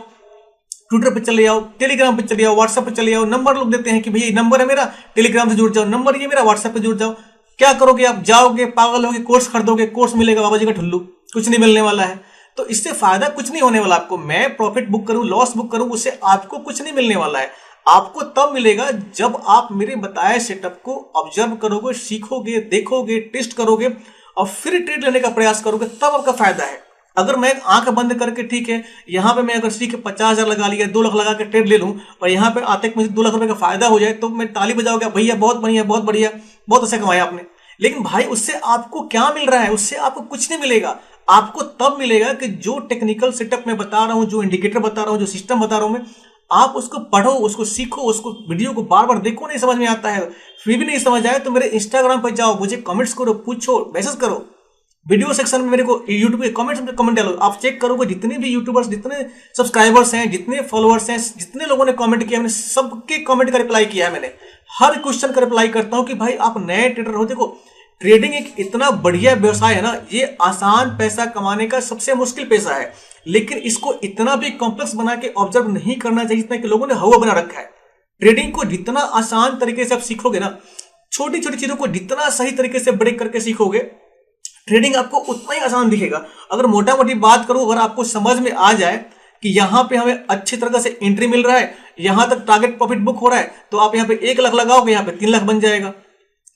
ट्विटर पे चले जाओ, टेलीग्राम पे चले जाओ, व्हाट्सएप पे चले जाओ, नंबर लोग देते हैं कि भैया नंबर है मेरा, टेलीग्राम से जुड़ जाओ, नंबर ये मेरा, व्हाट्सएप पे जुड़ जाओ। क्या करोगे आप? जाओगे, पागल होगे, कोर्स खरीदोगे, कोर्स मिलेगा बाबा जी का ठुल्लू, कुछ नहीं मिलने वाला है। तो इससे फायदा कुछ नहीं होने वाला आपको। मैं प्रॉफिट बुक करूं, लॉस बुक करूं, उससे आपको कुछ नहीं मिलने वाला है। आपको तब मिलेगा जब आप मेरे बताए सेटअप को ऑब्जर्व करोगे, सीखोगे, देखोगे, टेस्ट करोगे और फिर ट्रेड लेने का प्रयास करोगे, तब आपका फायदा है। अगर मैं आंख बंद करके, ठीक है, यहां पे मैं अगर सीख 50,000 लगा लिया, 2 लाख लगा के ट्रेड ले लूं और यहां पे आते मुझे 2 लाख रुपए का फायदा हो जाए, तो मैं ताली बजाओगे, भैया बहुत बढ़िया, बहुत बढ़िया, बहुत अच्छा कमाया आपने। लेकिन भाई उससे आपको क्या मिल रहा है? उससे आपको कुछ नहीं मिलेगा। आपको तब मिलेगा कि जो टेक्निकल सेटअप मैं बता रहा हूं, जो इंडिकेटर बता रहा हूं, जो सिस्टम बता रहा हूं मैं, आप उसको पढ़ो, उसको सीखो, उसको वीडियो को बार बार देखो। नहीं समझ में आता है, फिर भी नहीं समझ आए तो मेरे इंस्टाग्राम पर जाओ, मुझे कमेंट्स करो, पूछो, मैसेज करो, वीडियो सेक्शन में मेरे को यूट्यूब के कमेंट्स में कमेंट डालो। आप चेक करोगे जितने भी यूट्यूबर्स, जितने सब्सक्राइबर्स हैं, जितने फॉलोअर्स हैं, जितने लोगों ने कमेंट किया, मैंने सबके कमेंट का रिप्लाई किया है। मैंने हर क्वेश्चन का रिप्लाई करता हूं कि भाई आप नए ट्रेडर हो, देखो ट्रेडिंग एक इतना बढ़िया व्यवसाय है ना, ये आसान पैसा कमाने का सबसे मुश्किल पैसा है, लेकिन इसको इतना भी कॉम्प्लेक्स बना के ऑब्जर्व नहीं करना चाहिए जितना कि लोगों ने हवा बना रखा है। ट्रेडिंग को जितना आसान तरीके से आप सीखोगे ना, छोटी छोटी चीजों को जितना सही तरीके से ब्रेक करके सीखोगे, ट्रेडिंग आपको उतना ही आसान दिखेगा। अगर मोटा मोटी बात करूं, अगर आपको समझ में आ जाए कि यहां पे हमें अच्छी तरह से एंट्री मिल रहा है, यहां तक टारगेट प्रॉफिट बुक हो रहा है, तो आप यहां पे 1 लाख लगाओगे, यहां पे 3 लाख बन जाएगा।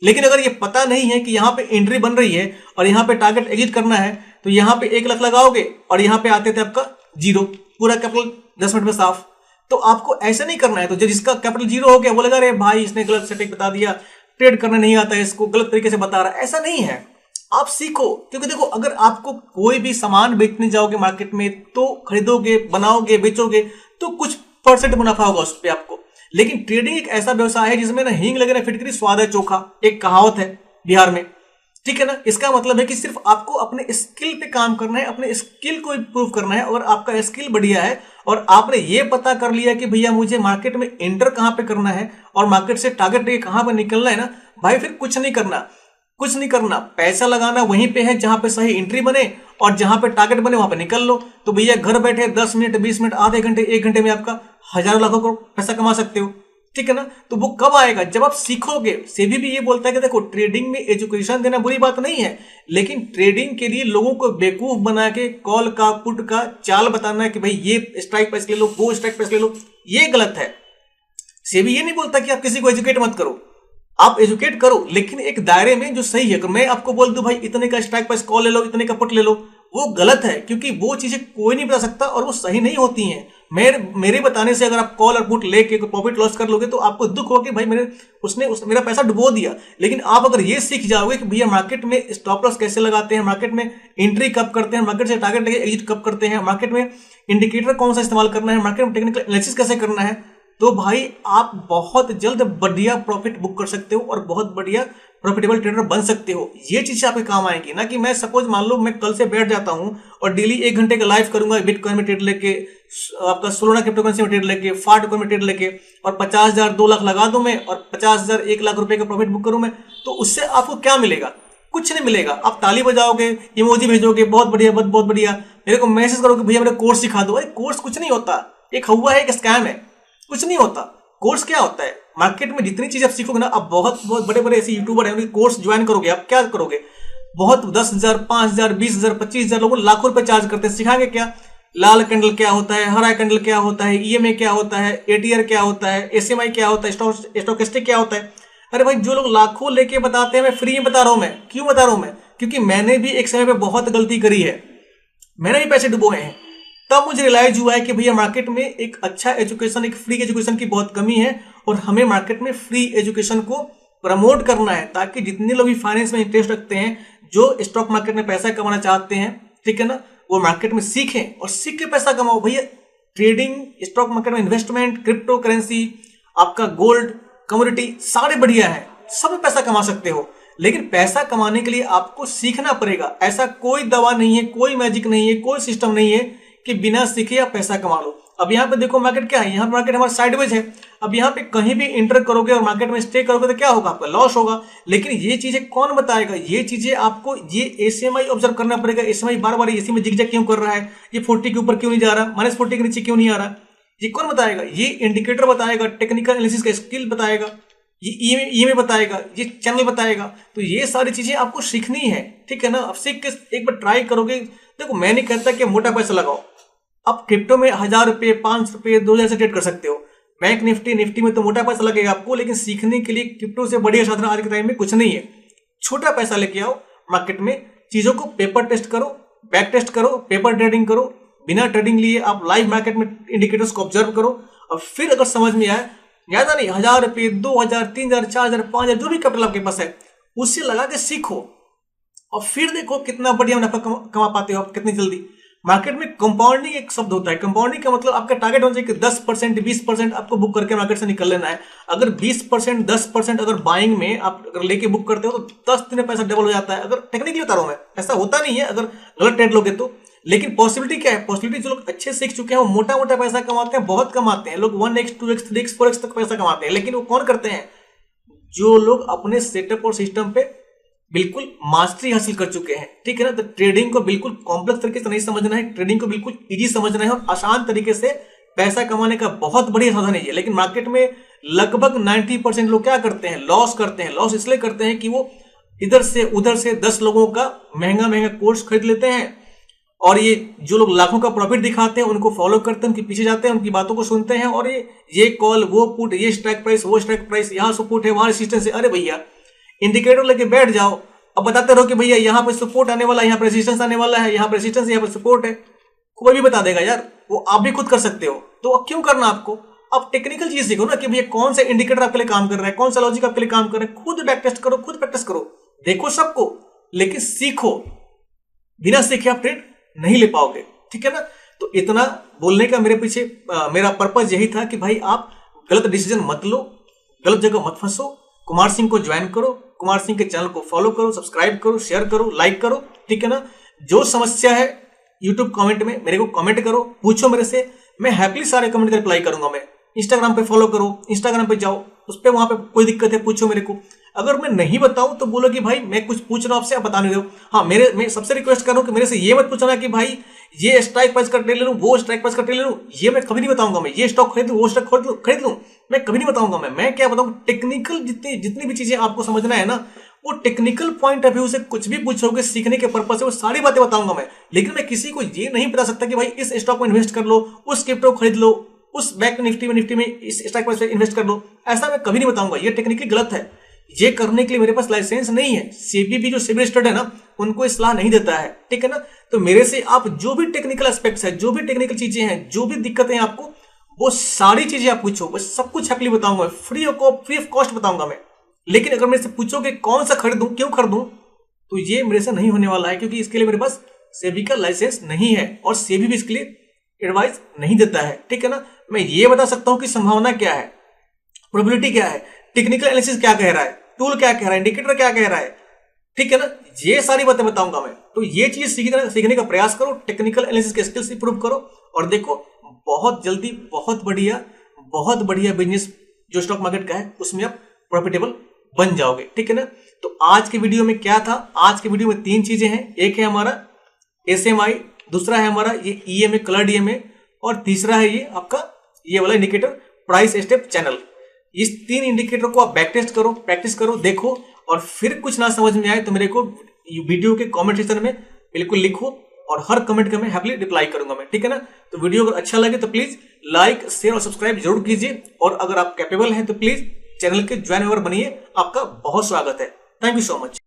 लेकिन अगर ये पता नहीं है कि यहां पे एंट्री बन रही है और यहां पे टारगेट एग्जिट करना है, तो यहां पे 1 लाख लगाओगे और यहां पे आते थे आपका 0, पूरा कैपिटल 10 मिनट में साफ। तो आपको ऐसा नहीं करना है। तो जिसका कैपिटल 0 हो गया वो लगा, अरे भाई इसने गलत सेटिंग बता दिया, ट्रेड करना नहीं आता है इसको, गलत तरीके से बता रहा है। ऐसा नहीं है, आप सीखो। क्योंकि देखो, अगर आपको कोई भी सामान बेचने जाओगे मार्केट में, तो खरीदोगे, बनाओगे, बेचोगे, तो कुछ परसेंट मुनाफा होगा उस पर आपको। लेकिन ट्रेडिंग एक ऐसा व्यवसाय है जिसमें ना हींग लगे ना फिटकरी, स्वाद है चोखा, एक कहावत है बिहार में, ठीक है ना। इसका मतलब है कि सिर्फ आपको अपने स्किल पे काम करना है, अपने स्किल को इंप्रूव करना है। और आपका स्किल बढ़िया है और आपने ये पता कर लिया कि भैया मुझे मार्केट में एंटर कहां पे करना है और मार्केट से टारगेट लेके कहां पे निकलना है ना, भाई फिर कुछ नहीं करना, कुछ नहीं करना। पैसा लगाना वहीं पे है जहां पे सही एंट्री बने और जहां पे टारगेट बने वहां पे निकल लो। तो भैया घर बैठे 10 मिनट, 20 मिनट, आधे घंटे, 1 घंटे में आपका हजारों लाखों को पैसा कमा सकते हो, ठीक है ना। तो वो कब आएगा? जब आप सीखोगे। सेबी भी ये बोलता है कि देखो, ट्रेडिंग में एजुकेशन देना बुरी बात नहीं है, लेकिन ट्रेडिंग के लिए लोगों को बेवकूफ बना के कॉल का, पुट का चाल बताना है कि भाई ये स्ट्राइक प्राइस ले लो, वो स्ट्राइक प्राइस ले लो, ये गलत है। सेबी ये नहीं बोलता कि आप किसी को एजुकेट मत करो, आप एजुकेट करो, लेकिन एक दायरे में जो सही है। अगर मैं आपको बोल दूं भाई इतने का स्ट्राइक प्राइस कॉल ले लो, इतने का पुट ले लो, वो गलत है, क्योंकि वो चीजें कोई नहीं बता सकता और वो सही नहीं होती हैं। मेरे बताने से अगर आप कॉल और पुट लेके प्रॉफिट लॉस कर लोगे तो आपको दुख होगा कि भाई मेरा पैसा डुबो दिया। लेकिन आप अगर ये सीख जाओगे कि भैया मार्केट में स्टॉप लॉस कैसे लगाते हैं, मार्केट में एंट्री कब करते हैं, मार्केट से टारगेट लेके एग्जिट कब करते हैं, मार्केट में इंडिकेटर कौन सा इस्तेमाल करना है, मार्केट में टेक्निकल एनालिसिस कैसे करना है, तो भाई आप बहुत जल्द बढ़िया प्रॉफिट बुक कर सकते हो और बहुत बढ़िया प्रॉफिटेबल ट्रेडर बन सकते हो। ये चीजें आपके काम आएंगी ना कि मैं सपोज मान लो मैं कल से बैठ जाता हूं और डेली 1 घंटे का लाइव करूंगा बिटकॉइन में ट्रेड लेके, आपका सोलोना क्रिप्टोकरेंसी में ट्रेड लेके, फाट कॉइन में ट्रेड लेके, और 50,000 2 लाख लगा दूं मैं और 50,000 1 लाख रुपए का प्रॉफिट बुक करूं मैं, तो उससे आपको क्या मिलेगा? कुछ नहीं मिलेगा। आप ताली बजाओगे, इमोजी भेजोगे, बहुत बढ़िया, बहुत बहुत बढ़िया, मेरे को मैसेज करोगे भैया मेरे कोर्स सिखा दो। कोर्स कुछ नहीं होता, एक हवा है, एक स्कैम है, कुछ नहीं होता। कोर्स क्या होता है? मार्केट में जितनी चीज आप सीखोगे ना, आप बहुत बहुत बड़े बड़े ऐसे यूट्यूबर हैं, उनके कोर्स ज्वाइन करोगे, आप क्या करोगे? बहुत 10,000, 5,000, 20,000, 25,000 लोगों लाखों रुपए चार्ज करते हैं। सिखाएंगे क्या? लाल कैंडल क्या होता है, हरा कैंडल क्या होता है, ईएमए क्या होता है, एटीआर क्या होता है, एसएमआई क्या होता है, स्टोकेस्टिक क्या होता है। अरे भाई, जो लोग लाखों लेके बताते हैं, मैं फ्री में बता रहा हूं। मैं क्यों बता रहा हूं? मैं क्योंकि मैंने भी एक समय पे बहुत गलती करी है, मैंने भी पैसे डुबोए हैं। तब मुझे रियलाइज हुआ है कि भैया मार्केट में एक अच्छा एजुकेशन, एक फ्री एजुकेशन की बहुत कमी है और हमें मार्केट में फ्री एजुकेशन को प्रमोट करना है, ताकि जितने लोग भी फाइनेंस में इंटरेस्ट रखते हैं, जो स्टॉक मार्केट में पैसा कमाना चाहते हैं, ठीक है ना, वो मार्केट में सीखें और सीख के पैसा कमाओ। भैया ट्रेडिंग, स्टॉक मार्केट में इन्वेस्टमेंट, क्रिप्टो करेंसी, आपका गोल्ड, कमोडिटी, सारे बढ़िया है, सब में पैसा कमा सकते हो। लेकिन पैसा कमाने के लिए आपको सीखना पड़ेगा। ऐसा कोई दवा नहीं है, कोई मैजिक नहीं है, कोई सिस्टम नहीं है कि बिना सीखे आप पैसा कमा लो। अब यहाँ पे देखो मार्केट क्या है, यहाँ मार्केट हमारा साइडवेज है। अब यहाँ पे कहीं भी इंटर करोगे और मार्केट में स्टे करोगे तो क्या होगा, आपका लॉस होगा। लेकिन ये चीजें कौन बताएगा, ये चीजें आपको ये एसएमआई ऑब्जर्व करना पड़ेगा। एसएमआई बार बार एसी में जिगजैग क्यों कर रहा है, ये 40 के ऊपर क्यों नहीं जा रहा, -40 के नीचे क्यों नहीं आ रहा, ये कौन बताएगा, ये इंडिकेटर बताएगा, टेक्निकल एनालिसिस का स्किल बताएगा, ये ईएमए बताएगा, ये चैनल बताएगा। तो ये सारी चीजें आपको सीखनी है, ठीक है ना। अब सीख के एक बार ट्राई करोगे, देखो मैं नहीं कहता कि मोटा पैसा लगाओ। आप क्रिप्टो में 1000 रुपए, 500 रुपए, 2000 से ट्रेड कर सकते हो। बैंक निफ्टी में तो मोटा पैसा लगेगा आपको, लेकिन सीखने के लिए क्रिप्टो से बढ़िया साधन आज के टाइम में कुछ नहीं है। छोटा पैसा लेके आओ मार्केट में, चीजों को पेपर टेस्ट करो, बैक टेस्ट करो, पेपर ट्रेडिंग करो। बिना ट्रेडिंग लिए आप लाइव मार्केट में इंडिकेटर्स को ऑब्जर्व करो और फिर अगर समझ में आए, ज्यादा नहीं, 1000 रुपए, 2000, 3000, 4000, 5000 जो भी कैपिटल आपके पास है उससे लगा के सीखो और फिर देखो कितना बढ़िया मुनाफा कमा पाते हो आप, कितनी जल्दी। मार्केट में कंपाउंडिंग एक शब्द होता है। कंपाउंडिंग का मतलब आपका टारगेट होना चाहिए कि 10%, 20% आपको बुक करके मार्केट से निकल लेना है। अगर 20%, 10% अगर बाइंग में आप अगर लेके बुक करते हो तो 10 दिन में पैसा डबल हो जाता है। अगर टेक्निकली बता रहा हूं मैं, ऐसा होता नहीं है अगर गलत ट्रेड लोगे तो। लेकिन पॉसिबिलिटी क्या है, पॉसिबिलिटी जो लोग अच्छे सीख चुके हैं वो मोटा मोटा पैसा कमाते हैं, बहुत कमाते हैं लोग। 1x, 2x, 3x, 4x तक पैसा कमाते हैं। लेकिन वो कौन करते हैं, जो लोग अपने सेटअप और सिस्टम पे बिल्कुल मास्टरी हासिल कर चुके हैं, ठीक है ना। तो ट्रेडिंग को बिल्कुल कॉम्प्लेक्स तरीके से नहीं समझना है, ट्रेडिंग को बिल्कुल इजी समझना है और आसान तरीके से पैसा कमाने का बहुत बढ़िया साधन है ये। लेकिन मार्केट में लगभग 90% लोग क्या करते हैं, लॉस करते हैं। लॉस इसलिए करते हैं कि वो इधर से उधर से 10 लोगों का महंगा महंगा कोर्स खरीद लेते हैं और ये जो लोग लाखों का प्रॉफिट दिखाते हैं उनको फॉलो करते हैं, उनके पीछे जाते हैं, उनकी बातों को सुनते हैं और ये कॉल, वो पुट, ये स्ट्राइक प्राइस, वो स्ट्राइक प्राइस, यहाँ सपोर्ट है, वहां रेजिस्टेंस है। अरे भैया इंडिकेटर लेके बैठ जाओ, अब बताते रहो कि भैया यहाँ पे सपोर्ट आने वाला है, यहाँ पे रेजिस्टेंस आने वाला है, यहाँ पे रेजिस्टेंस, यहाँ पे सपोर्ट है। कोई भी बता देगा यार, वो आप भी खुद कर सकते हो। तो क्यों करना आपको, आप टेक्निकल चीज सीखो ना कि भैया कौन सा इंडिकेटर आपके लिए काम कर रहा है, कौन सा लॉजिक आपके लिए काम कर रहा है। खुद बैक टेस्ट करो, खुद प्रैक्टिस करो, देखो सबको, लेकिन सीखो। बिना सीखे आप ट्रेड नहीं ले पाओगे, ठीक है ना। तो इतना बोलने का मेरे पीछे मेरा पर्पज यही था कि भाई आप गलत डिसीजन मत लो, गलत जगह मत फंसो। कुमार सिंह को ज्वाइन करो, कुमार सिंह के चैनल को फॉलो करो, सब्सक्राइब करो, शेयर करो, लाइक करो, ठीक है ना। जो समस्या है यूट्यूब कमेंट में मेरे को कमेंट करो, पूछो मेरे से, मैं हैप्पीली सारे कमेंट का रिप्लाई करूंगा। मैं इंस्टाग्राम पे फॉलो करो, इंस्टाग्राम पे जाओ, उस पर वहां पे कोई दिक्कत है पूछो मेरे को। अगर मैं नहीं बताऊं तो बोलो कि भाई मैं कुछ पूछ रहा हूं आपसे, आप बता नहीं रहे हो। हाँ, मैं सबसे रिक्वेस्ट कर रहा हूं कि मेरे से ये मत पूछना कि भाई ये स्ट्राइक प्राइस का ट्रेड ले लूं, वो स्ट्राइक प्राइस का ट्रेड ले लूं, ये मैं कभी नहीं बताऊंगा। मैं ये स्टॉक खरीद लूं, वो स्टॉक खरीद लूं, मैं कभी नहीं बताऊंगा। मैं क्या बताऊंगा, टेक्निकल जितनी भी चीजें आपको समझना है ना, वो टेक्निकल पॉइंट ऑफ व्यू से कुछ भी पूछोगे सीखने के पर्पज से, वो सारी बातें बताऊंगा मैं। लेकिन मैं किसी को ये नहीं बता सकता कि भाई इस स्टॉक में इन्वेस्ट कर लो, उस क्रिप्टो खरीद लो, उस बैंक निफ्टी में इस स्टॉक पर इन्वेस्ट कर लो, ऐसा मैं कभी नहीं बताऊंगा। ये टेक्निकली गलत है। ये करने के लिए मेरे पास लाइसेंस नहीं है। सेबी भी जो सेबी रजिस्टर्ड है ना, उनको सलाह नहीं देता है, ठीक है ना। तो मेरे से आप जो भी टेक्निकल एस्पेक्ट्स है, जो भी टेक्निकल चीजें हैं, जो भी दिक्कतें हैं आपको, वो सारी चीजें आप पूछो, बस सब कुछ हैप्पीली बताऊंगा, फ्री ऑफ कॉस्ट बताऊंगा मैं। लेकिन अगर मेरे से पूछोगे कौन सा खरीदूं, क्यों खरीदूं, तो ये मेरे से नहीं होने वाला है, क्योंकि इसके लिए मेरे पास सेबी का लाइसेंस नहीं है और सेबी भी इसके लिए एडवाइस नहीं देता है, ठीक है ना। मैं ये बता सकता हूं कि संभावना क्या है, प्रोबेबिलिटी क्या है, टेक्निकल एनालिसिस क्या कह रहा है, टूल क्या कह रहा है, इंडिकेटर क्या कह रहा है, ठीक है ना। ये सारी बातें बताऊंगा मैं। तो ये चीज सीखने का प्रयास करो, टेक्निकल एनालिसिस के स्किल्स इंप्रूव करो और देखो बहुत जल्दी बहुत बढ़िया बिजनेस जो स्टॉक मार्केट का है उसमें आप प्रॉफिटेबल बन जाओगे, ठीक है ना। तो आज के वीडियो में क्या था, आज के वीडियो में 3 चीजें हैं। एक है हमारा एसएमआई, दूसरा है हमारा ये ईएमए, कलर्ड ईएमए, और तीसरा है ये आपका ये वाला इंडिकेटर प्राइस स्टेप चैनल। इस 3 इंडिकेटर को आप बैक टेस्ट करो, प्रैक्टिस करो, देखो, और फिर कुछ ना समझ में आए तो मेरे को वीडियो के कमेंट सेक्शन में बिल्कुल लिखो और हर कमेंट का मैं हैप्पीली रिप्लाई करूंगा मैं, ठीक है ना। तो वीडियो अगर अच्छा लगे तो प्लीज लाइक, शेयर और सब्सक्राइब जरूर कीजिए और अगर आप कैपेबल हैं तो प्लीज चैनल के ज्वाइन मेंबर बनिए। आपका बहुत स्वागत है। Thank you so much.